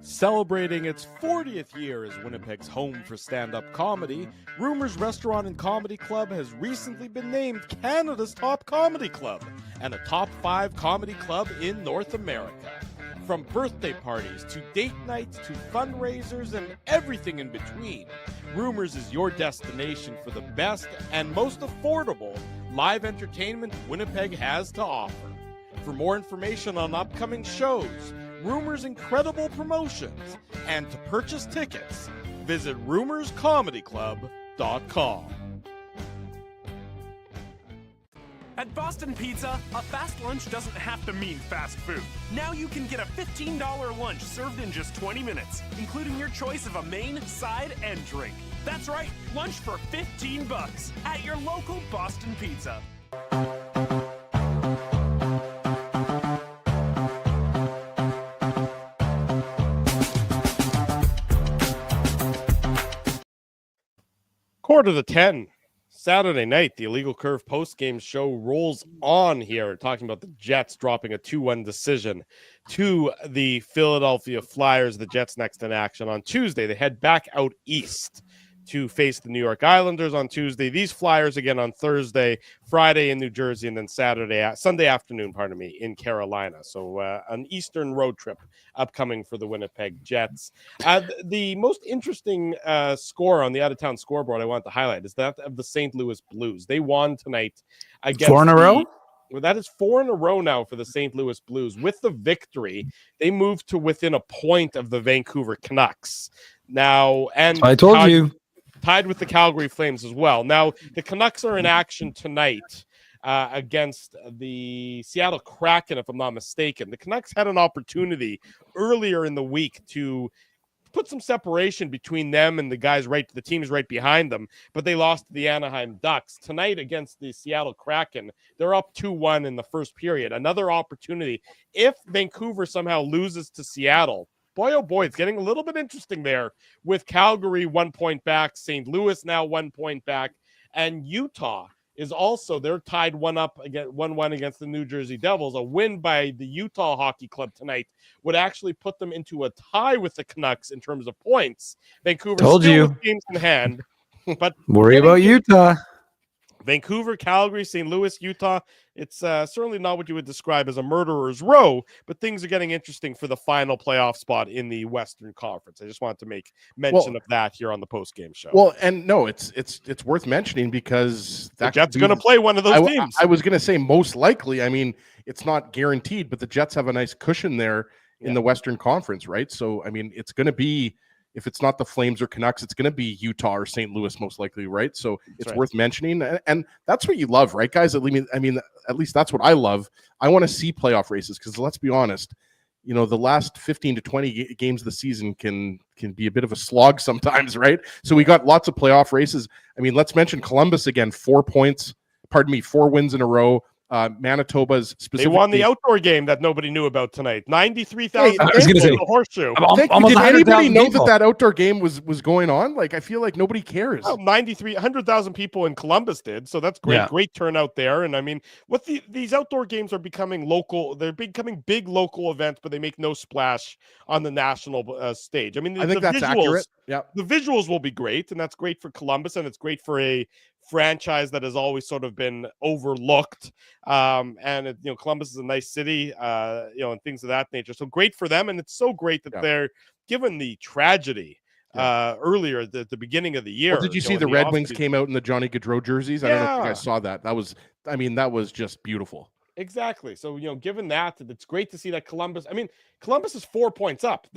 Celebrating its 40th year as Winnipeg's home for stand-up comedy, Rumors Restaurant and Comedy Club has recently been named Canada's top comedy club and a top 5 comedy club in North America. From birthday parties to date nights to fundraisers and everything in between, Rumors is your destination for the best and most affordable live entertainment Winnipeg has to offer. For more information on upcoming shows, Rumors' incredible promotions, and to purchase tickets, visit rumorscomedyclub.com. At Boston Pizza, a fast lunch doesn't have to mean fast food. Now you can get a $15 lunch served in just 20 minutes, including your choice of a main, side, and drink. That's right, lunch for $15 at your local Boston Pizza. Quarter to 10, Saturday night, the Illegal Curve post-game show rolls on here, talking about the Jets dropping a 2-1 decision to the Philadelphia Flyers. The Jets next in action on Tuesday. They head back out east to face the New York Islanders on Tuesday. These Flyers again on Thursday, Friday in New Jersey, and then Sunday afternoon, in Carolina. So an Eastern road trip upcoming for the Winnipeg Jets. The most interesting score on the out-of-town scoreboard I want to highlight is that of the St. Louis Blues. They won tonight against 4 in a row? Well, that is 4 in a row now for the St. Louis Blues. With the victory, they moved to within a point of the Vancouver Canucks. Now, and I told you. Tied with the Calgary Flames as well. Now, the Canucks are in action tonight against the Seattle Kraken, if I'm not mistaken. The Canucks had an opportunity earlier in the week to put some separation between them and the teams right behind them, but they lost to the Anaheim Ducks. Tonight against the Seattle Kraken, they're up 2-1 in the first period. Another opportunity. If Vancouver somehow loses to Seattle, boy, oh boy, it's getting a little bit interesting there with Calgary 1 point back, St. Louis now 1 point back, and Utah is also, they're tied 1-1 against the New Jersey Devils. A win by the Utah Hockey Club tonight would actually put them into a tie with the Canucks in terms of points. Vancouver Told still you. with games in hand, but Worry about Utah. Vancouver, Calgary, St. Louis, Utah. It's certainly not what you would describe as a murderer's row, but things are getting interesting for the final playoff spot in the Western Conference. I just wanted to make mention of that here on the post-game show. Well, and no, it's worth mentioning because the Jets are going to play one of those teams. I was going to say most likely. I mean, it's not guaranteed, but the Jets have a nice cushion there in the Western Conference, right? So, I mean, it's going to be, if it's not the Flames or Canucks, it's going to be Utah or St. Louis most likely, right? So it's worth mentioning. And that's what you love, right, guys? I mean, at least that's what I love. I want to see playoff races because let's be honest, you know, the last 15 to 20 games of the season can be a bit of a slog sometimes, right? So we got lots of playoff races. I mean, let's mention Columbus again, 4 wins in a row. Manitoba's specifically. They won the outdoor game that nobody knew about tonight. 93,000 I was gonna say, the horseshoe. Did anybody know that outdoor game was going on? Like, I feel like nobody cares. Oh, 100,000 people in Columbus did. So that's great. Yeah. Great turnout there. And I mean, these outdoor games are becoming local. They're becoming big local events, but they make no splash on the national stage. I mean, I think that's accurate. Yeah. The visuals will be great. And that's great for Columbus. And it's great for a franchise that has always sort of been overlooked. Columbus is a nice city, and things of that nature. So great for them. And it's so great that they're given the tragedy earlier at the beginning of the year. Well, did you see the Red Wings came out in the Johnny Gaudreau jerseys? I don't know if you guys saw that. That was just beautiful. Exactly. So, given that, it's great to see that Columbus is 4 points up.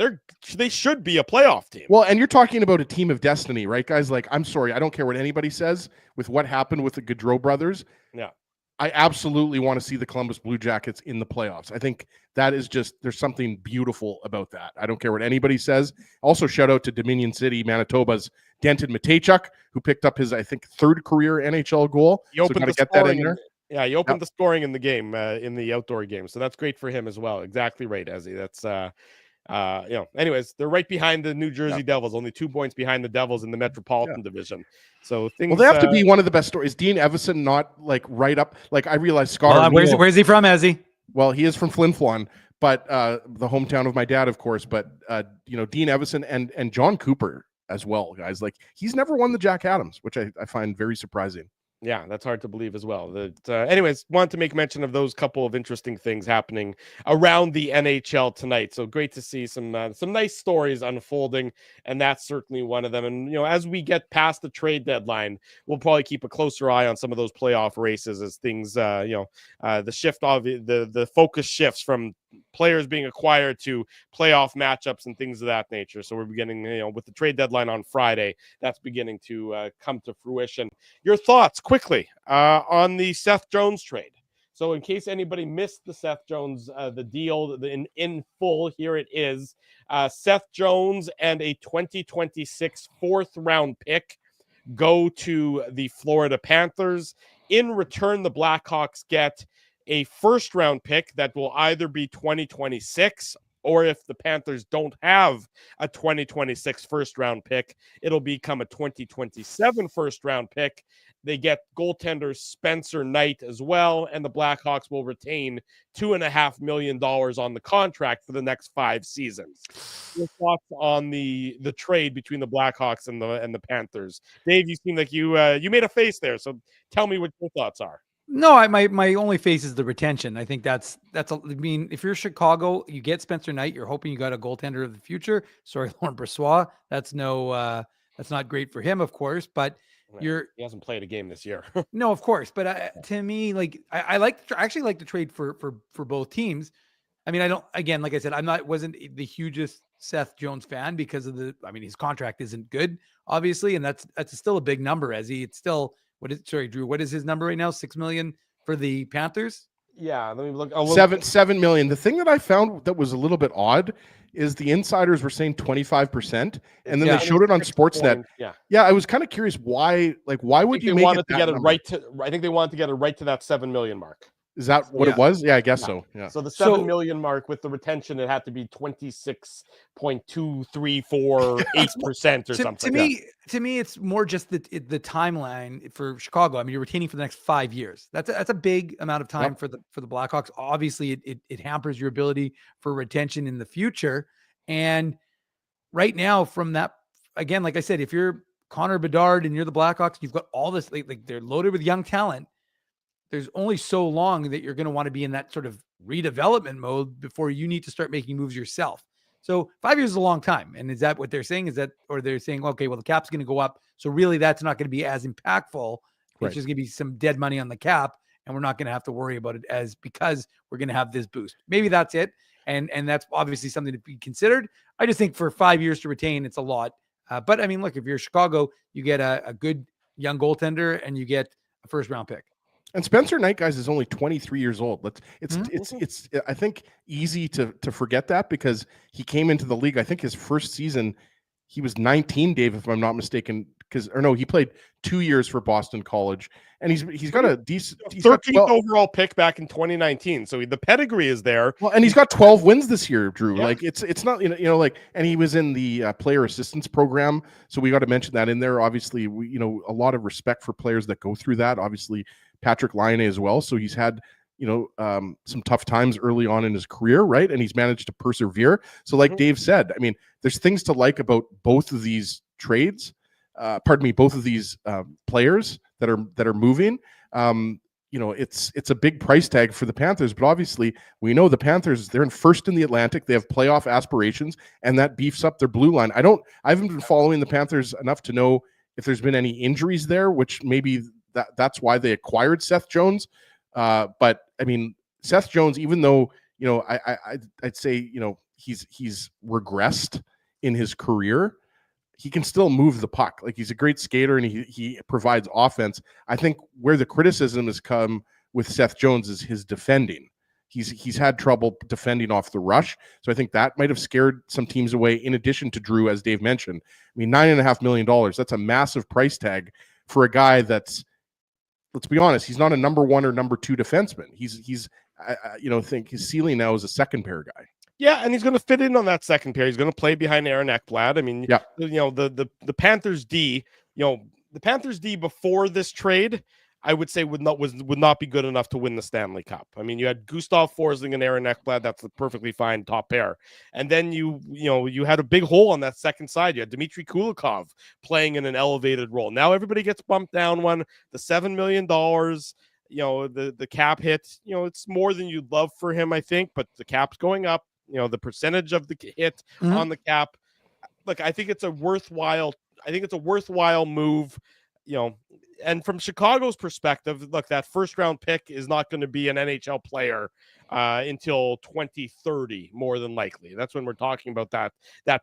They should be a playoff team. Well, and you're talking about a team of destiny, right, guys? Like, I'm sorry, I don't care what anybody says with what happened with the Gaudreau brothers. Yeah. I absolutely want to see the Columbus Blue Jackets in the playoffs. I think that is there's something beautiful about that. I don't care what anybody says. Also, shout out to Dominion City, Manitoba's Denton Matejchuk, who picked up his, I think, third career NHL goal. He opened to get that in there. Yeah, he opened the scoring in the game, in the outdoor game. So that's great for him as well. Exactly right, Ezzy. That's anyways, they're right behind the New Jersey Devils, only 2 points behind the Devils in the Metropolitan Division. So things. Well, they have to be one of the best stories. Dean Evison not like right up. Like, I realize Scott. Where's he from, Ezzy? Well, he is from Flin Flon, but the hometown of my dad, of course. But Dean Evison and John Cooper as well, guys. Like, he's never won the Jack Adams, which I find very surprising. Yeah, that's hard to believe as well. Anyways, want to make mention of those couple of interesting things happening around the NHL tonight. So great to see some nice stories unfolding, and that's certainly one of them. And as we get past the trade deadline, we'll probably keep a closer eye on some of those playoff races as things, the shift of the focus shifts from players being acquired to playoff matchups and things of that nature. So we're beginning, with the trade deadline on Friday, that's beginning to come to fruition. Your thoughts quickly on the Seth Jones trade. So in case anybody missed the Seth Jones, the deal in full, here it is. Seth Jones and a 2026 fourth round pick go to the Florida Panthers. In return, the Blackhawks get a first round pick that will either be 2026, or if the Panthers don't have a 2026 first round pick, it'll become a 2027 first round pick. They get goaltender Spencer Knight as well, and the Blackhawks will retain $2.5 million on the contract for the next 5 seasons. Your thoughts on the trade between the Blackhawks and the Panthers? Dave, you seem like you made a face there, so tell me what your thoughts are. No, my only face is the retention. I think that's if you're Chicago, you get Spencer Knight, you're hoping you got a goaltender of the future. Sorry, Laurent Brossoit. That's not great for him, of course, but he hasn't played a game this year. No, of course. But to me, like, I actually like the trade for both teams. I mean, like I said, wasn't the hugest Seth Jones fan because of his contract isn't good, obviously. And that's still a big number, it's still, Drew, what is his number right now? $6 million for the Panthers? Yeah, let me look. Oh, 7 million. The thing that I found that was a little bit odd is the insiders were saying 25%, and then they showed it on Sportsnet. Yeah, I was kind of curious why. Like, why would you make it that number? I think they wanted to get it right to that 7 million mark. Is that what it was? Yeah, I guess so. Yeah. So the 7 million mark with the retention, it had to be 26.2348% or something. To me, it's more just the timeline for Chicago. I mean, you're retaining for the next 5 years. That's a big amount of time for the Blackhawks. Obviously, it hampers your ability for retention in the future. And right now, from that, again, like I said, if you're Connor Bedard and you're the Blackhawks, you've got all this, like they're loaded with young talent. There's only so long that you're going to want to be in that sort of redevelopment mode before you need to start making moves yourself. So 5 years is a long time. And is that what they're saying? Or they're saying, okay, well, the cap's going to go up. So really that's not going to be as impactful. It's just going to be some dead money on the cap. And we're not going to have to worry about it because we're going to have this boost. Maybe that's it. And that's obviously something to be considered. I just think for 5 years to retain, it's a lot. But I mean, look, if you're Chicago, you get a good young goaltender and you get a first round pick. And Spencer Knight, guys, is only 23 years old. It's I think easy to forget that because he came into the league. I think his first season, he was 19, Dave, if I'm not mistaken. He played 2 years for Boston College, and he's got a decent 13th overall pick back in 2019. So the pedigree is there. Well, and he's got 12 wins this year, Drew. Yeah. Like it's not and he was in the player assistance program. So we got to mention that in there. Obviously, a lot of respect for players that go through that. Obviously, Patrick Laine as well. So he's had, some tough times early on in his career, right? And he's managed to persevere. So like Dave said, I mean, there's things to like about both of these trades. Both of these players that are moving. It's a big price tag for the Panthers, but obviously we know the Panthers, they're in first in the Atlantic. They have playoff aspirations, and that beefs up their blue line. I haven't been following the Panthers enough to know if there's been any injuries there, which maybe that's why they acquired Seth Jones. But I mean, Seth Jones, even though, I'd say, he's regressed in his career, he can still move the puck. Like, he's a great skater and he provides offense. I think where the criticism has come with Seth Jones is his defending. He's had trouble defending off the rush. So I think that might have scared some teams away, in addition to Drew, as Dave mentioned. I mean, $9.5 million, that's a massive price tag for a guy that's, let's be honest, he's not a number one or number two defenseman. I think his ceiling now is a second pair guy. Yeah, and he's going to fit in on that second pair. He's going to play behind Aaron Ekblad. I mean, the Panthers D, the Panthers D before this trade, I would say would not be good enough to win the Stanley Cup. I mean, you had Gustav Forsling and Aaron Ekblad. That's a perfectly fine top pair. And then you had a big hole on that second side. You had Dmitry Kulikov playing in an elevated role. Now everybody gets bumped down one. The $7 million, the cap hit, it's more than you'd love for him, I think, but the cap's going up. The percentage of the hit on the cap. Look, I think it's a worthwhile move, and from Chicago's perspective, look, that first round pick is not going to be an NHL player until 2030, more than likely. That's when we're talking about that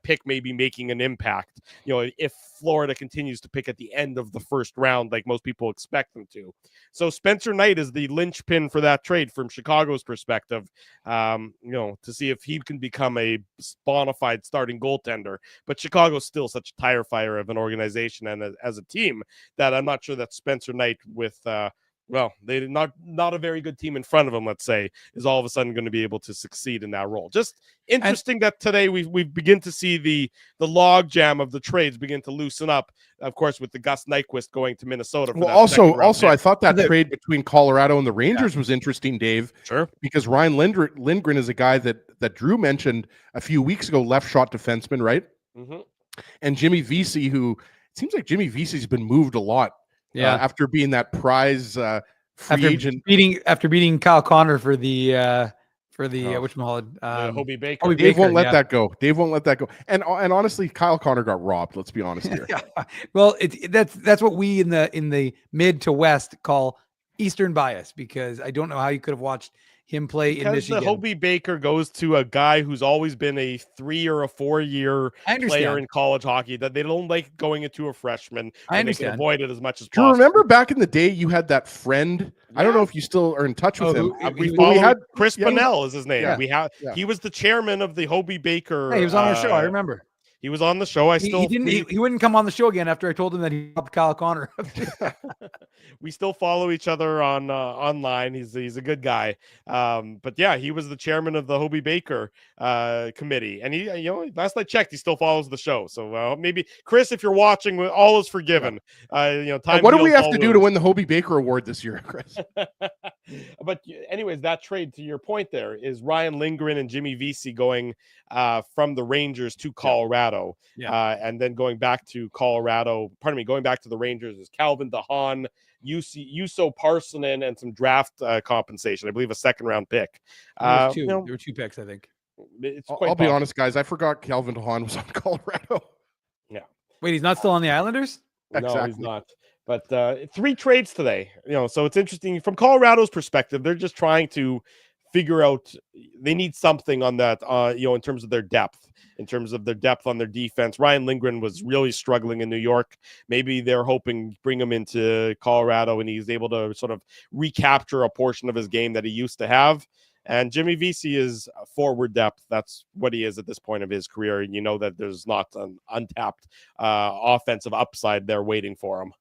pick maybe making an impact, if Florida continues to pick at the end of the first round, like most people expect them to. So Spencer Knight is the linchpin for that trade from Chicago's perspective, to see if he can become a bona fide starting goaltender. But Chicago's still such a tire fire of an organization and as a team that I'm not sure that Spencer Knight with, they're not a very good team in front of him, let's say, is all of a sudden going to be able to succeed in that role. Just interesting that today we begin to see the log jam of the trades begin to loosen up, of course, with the Gus Nyquist going to Minnesota. I thought that trade between Colorado and the Rangers was interesting, Dave. Sure. Because Ryan Lindgren is a guy that Drew mentioned a few weeks ago, left shot defenseman, right? Mm-hmm. And Jimmy Vesey, who it seems like Jimmy Vesey's been moved a lot. After being that prize free agent, beating Kyle Connor for the whatchamacallit, Hobie Baker. Dave won't let that go. Dave won't let that go. And honestly, Kyle Connor got robbed. Let's be honest here. Well, that's what we in the mid to west call Eastern bias, because I don't know how you could have watched him play in Because Michigan. the Hobie Baker goes to a guy who's always been a 3 or a 4 year player in college hockey, that they don't like going into a freshman. I They can understand. avoid it as much as Do you possible. remember back in the day you had that friend? I don't know if you still are in touch with him. We followed Chris yeah, Bunnell is his name. yeah, He was the chairman of the Hobie Baker. He was on our show. I remember. He was on the show. He wouldn't come on the show again after I told him that he helped Kyle Connor. We still follow each other on online. He's a good guy. But yeah, he was the chairman of the Hobie Baker committee, and he, last I checked, he still follows the show. So maybe Chris, if you're watching, all is forgiven. Time what do we heals have all to do to win the Hobie Baker Award this year, Chris? But anyways, that trade, to your point, there is Ryan Lindgren and Jimmy Vesey going from the Rangers to Colorado, and then going back to the Rangers is Calvin DeHaan, Juuso Parssinen, and some draft compensation. I believe a second-round pick. There were 2 picks, I think. I'll be honest, guys. I forgot Calvin DeHaan was on Colorado. Yeah. Wait, he's not still on the Islanders? No, he's not. But 3 trades today, so it's interesting from Colorado's perspective. They're just trying to figure out, they need something on that, in terms of their depth, on their defense. Ryan Lindgren was really struggling in New York. Maybe they're hoping bring him into Colorado and he's able to sort of recapture a portion of his game that he used to have. And Jimmy Vesey is forward depth. That's what he is at this point of his career. And that there's not an untapped offensive upside there waiting for him.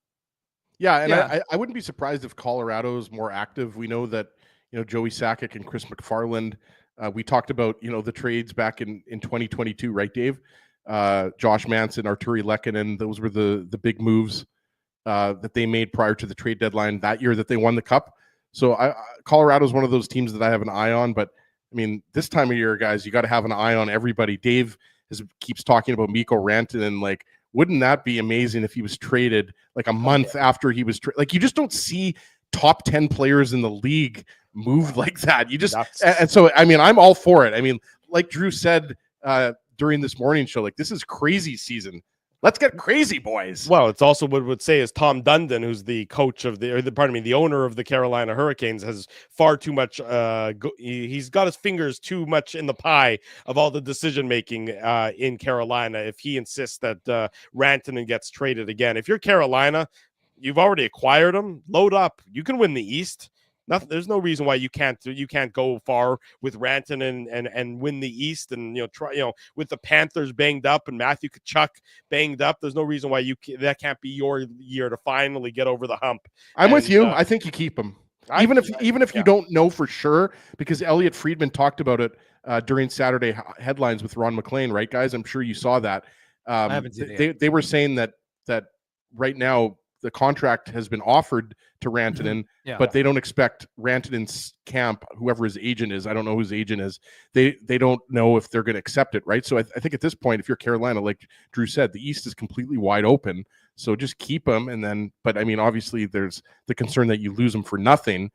Yeah, and I wouldn't be surprised if Colorado is more active. We know that, Joey Sakic and Chris McFarland, we talked about, the trades back in 2022, right, Dave? Josh Manson, Arturi Lehkonen, those were the big moves that they made prior to the trade deadline that year that they won the Cup. So Colorado is one of those teams that I have an eye on. But, I mean, this time of year, guys, you got to have an eye on everybody. Dave keeps talking about Mikko Rantanen, like, wouldn't that be amazing if he was traded like a month after he was like, you just don't see top 10 players in the league move like that. You just, and so, I mean, I'm all for it. I mean, like Drew said during this morning show, like, this is crazy season. Let's get crazy, boys. Well, it's also what would say is Tom Dundon, who's the coach of the owner of the Carolina Hurricanes, has far too much. He's got his fingers too much in the pie of all the decision making in Carolina. If he insists that Rantanen gets traded again, if you're Carolina, you've already acquired him. Load up. You can win the East. There's no reason why you can't go far with Rantanen and win the East, and with the Panthers banged up and Matthew Tkachuk banged up. There's no reason why that can't be your year to finally get over the hump. I'm with you. I think you keep him, even if you don't know for sure, because Elliot Friedman talked about it during Saturday headlines with Ron McLean, right, guys? I'm sure you saw that. I haven't seen it yet. They were saying that right now the contract has been offered to Rantanen, but they don't expect Rantanen's camp, whoever his agent is, I don't know who his agent is, they don't know if they're going to accept it, right? So I think at this point, if you're Carolina, like Drew said, the East is completely wide open. So just keep him, and then, but I mean, obviously there's the concern that you lose him for nothing.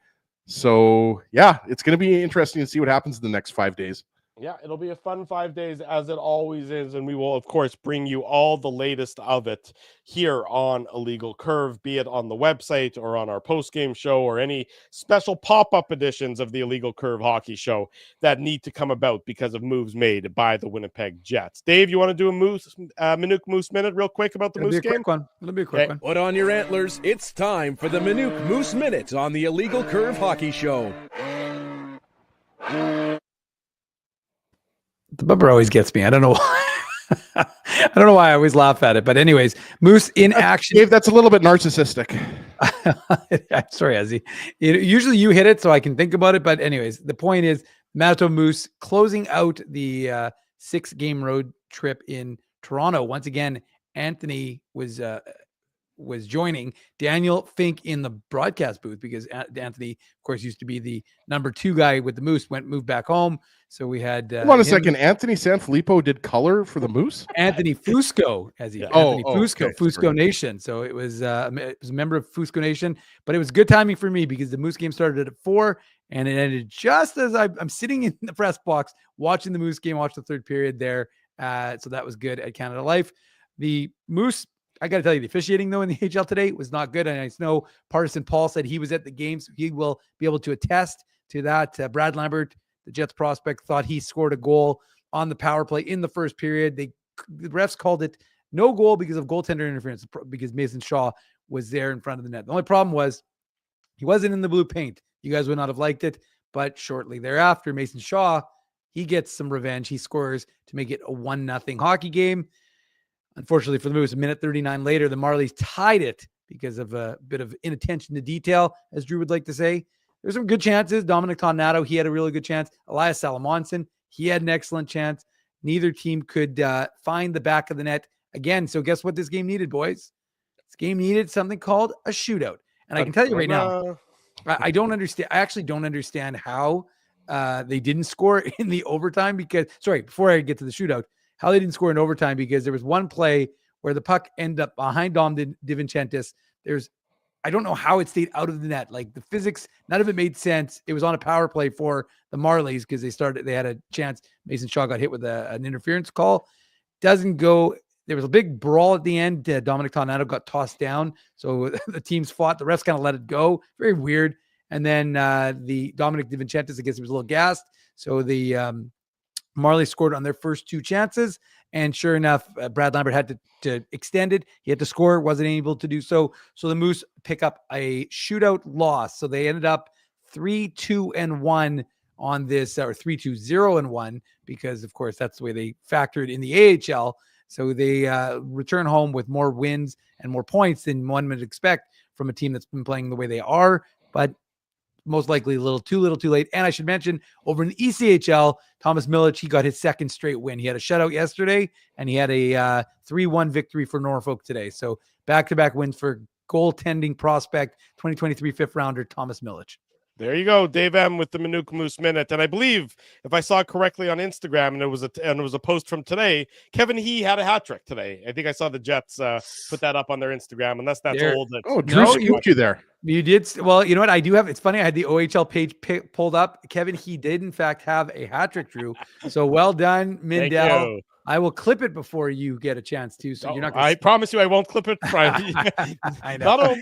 So yeah, it's going to be interesting to see what happens in the next 5 days. Yeah, it'll be a fun 5 days, as it always is, and we will, of course, bring you all the latest of it here on Illegal Curve, be it on the website or on our post-game show or any special pop-up editions of the Illegal Curve hockey show that need to come about because of moves made by the Winnipeg Jets. Dave, you want to do a Minuk Moose Minute real quick about the Moose game? It'll be a quick one. Put on your antlers. It's time for the Minuk Moose Minute on the Illegal Curve hockey show. The bumper always gets me. I don't know why. I don't know why I always laugh at it. But anyways, Moose in action. Dave, that's a little bit narcissistic. I'm sorry, Ezzy. Usually you hit it so I can think about it. But anyways, the point is Manitoba Moose closing out the 6-game road trip in Toronto. Once again, Anthony was joining Daniel Fink in the broadcast booth, because Anthony, of course, used to be the number 2 guy with the Moose, moved back home. So we had hold on a second. Anthony Sanfilippo did color for the Moose. Anthony Fusco, Fusco Nation. So it was a member of Fusco Nation, but it was good timing for me because the Moose game started at 4 and it ended just as I'm sitting in the press box watching the Moose game, watch the third period there. So that was good at Canada Life. The Moose, I got to tell you, the officiating, though, in the AHL today was not good. And I know Partisan Paul said he was at the game, so he will be able to attest to that. Brad Lambert, the Jets prospect, thought he scored a goal on the power play in the first period. The refs called it no goal because of goaltender interference, because Mason Shaw was there in front of the net. The only problem was he wasn't in the blue paint. You guys would not have liked it, but shortly thereafter, Mason Shaw, he gets some revenge. He scores to make it a 1-0 hockey game. Unfortunately for the Moose, a minute 39 later, the Marlies tied it because of a bit of inattention to detail, as Drew would like to say. There's some good chances. Dominic Tonnato, he had a really good chance. Elias Salamonson, he had an excellent chance. Neither team could find the back of the net again. So guess what this game needed, boys? This game needed something called a shootout. And I can tell you right now, I don't understand. I actually don't understand how they didn't score in the overtime before I get to the shootout, how they didn't score in overtime, because there was one play where the puck ended up behind Dom DiVincentis. I don't know how it stayed out of the net. Like the physics, none of it made sense. It was on a power play for the Marlies because they had a chance. Mason Shaw got hit with an interference call. Doesn't go. There was a big brawl at the end. Dominic Tonnato got tossed down. So the teams fought. The refs kind of let it go. Very weird. And then the Dominic DiVincentis, I guess he was a little gassed. So the Marlies scored on their first two chances. And sure enough, Brad Lambert had to extend it. He had to score, wasn't able to do so. So the Moose pick up a shootout loss. So they ended up 3-2-1 on this, or 3-2-0-1, because of course that's the way they factored in the AHL. So they return home with more wins and more points than one would expect from a team that's been playing the way they are, but most likely a little too late. And I should mention, over in the ECHL, Thomas Milic, he got his second straight win. He had a shutout yesterday, and he had a 3-1 victory for Norfolk today. So back-to-back wins for goaltending prospect, 2023 fifth rounder Thomas Milic. There you go, Dave M with the Minuk Moose Minute. And I believe, if I saw correctly on Instagram, and it was a post from today, Kevin He had a hat trick today. I think I saw the Jets put that up on their Instagram, unless that's old. Drew scooped you there. You did. Well, you know what? I do have. It's funny. I had the OHL page pulled up. Kevin, he did in fact have a hat trick, Drew. So well done, Mindell. I will clip it before you get a chance to. So you're not. I promise you, I won't clip it. I know.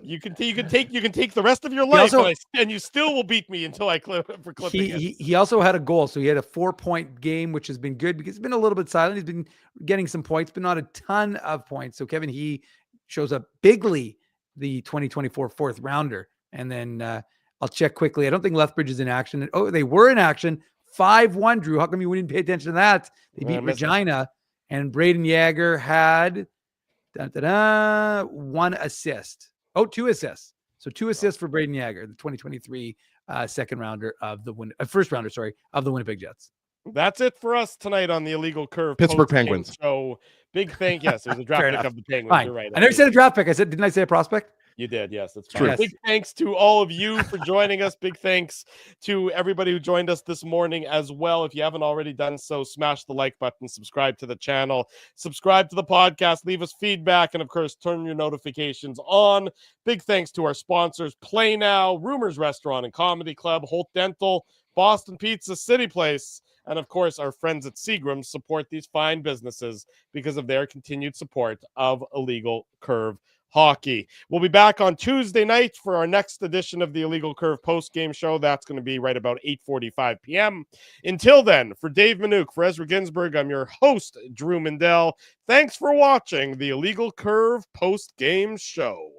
You can take the rest of your life, and you still will beat me until I clip for clipping it. He also had a goal, so he had a 4-point game, which has been good because he's been a little bit silent. He's been getting some points, but not a ton of points. So Kevin, he shows up bigly, the 2024 fourth rounder. And then I'll check quickly. I don't think Lethbridge is in action. Oh, they were in action. 5-1, Drew. How come you didn't pay attention to that? They beat Regina, and Braden Yager had 1 assist. Oh, 2 assists. So 2 assists for Braden Yager, the 2023 second rounder of the first rounder, of the Winnipeg Jets. That's it for us tonight on the Illegal Curve Pittsburgh Penguins. So big thank yes, there's a draft pick of the Penguins. Fine. You're right. I never said a draft pick. Didn't I say a prospect? You did, yes, that's true. Yes. Big thanks to all of you for joining us. Big thanks to everybody who joined us this morning as well. If you haven't already done so, smash the like button, subscribe to the channel, subscribe to the podcast, leave us feedback, and of course, turn your notifications on. Big thanks to our sponsors, Play Now, Rumors Restaurant and Comedy Club, Holt Dental, Boston Pizza, City Place, and of course, our friends at Seagram support these fine businesses because of their continued support of Illegal Curve Hockey. We'll be back on Tuesday night for our next edition of the Illegal Curve post-game show. That's going to be right about 8:45 p.m. Until then, for Dave Minuk, for Ezra Ginsburg, I'm your host, Drew Mindell. Thanks for watching the Illegal Curve post-game show.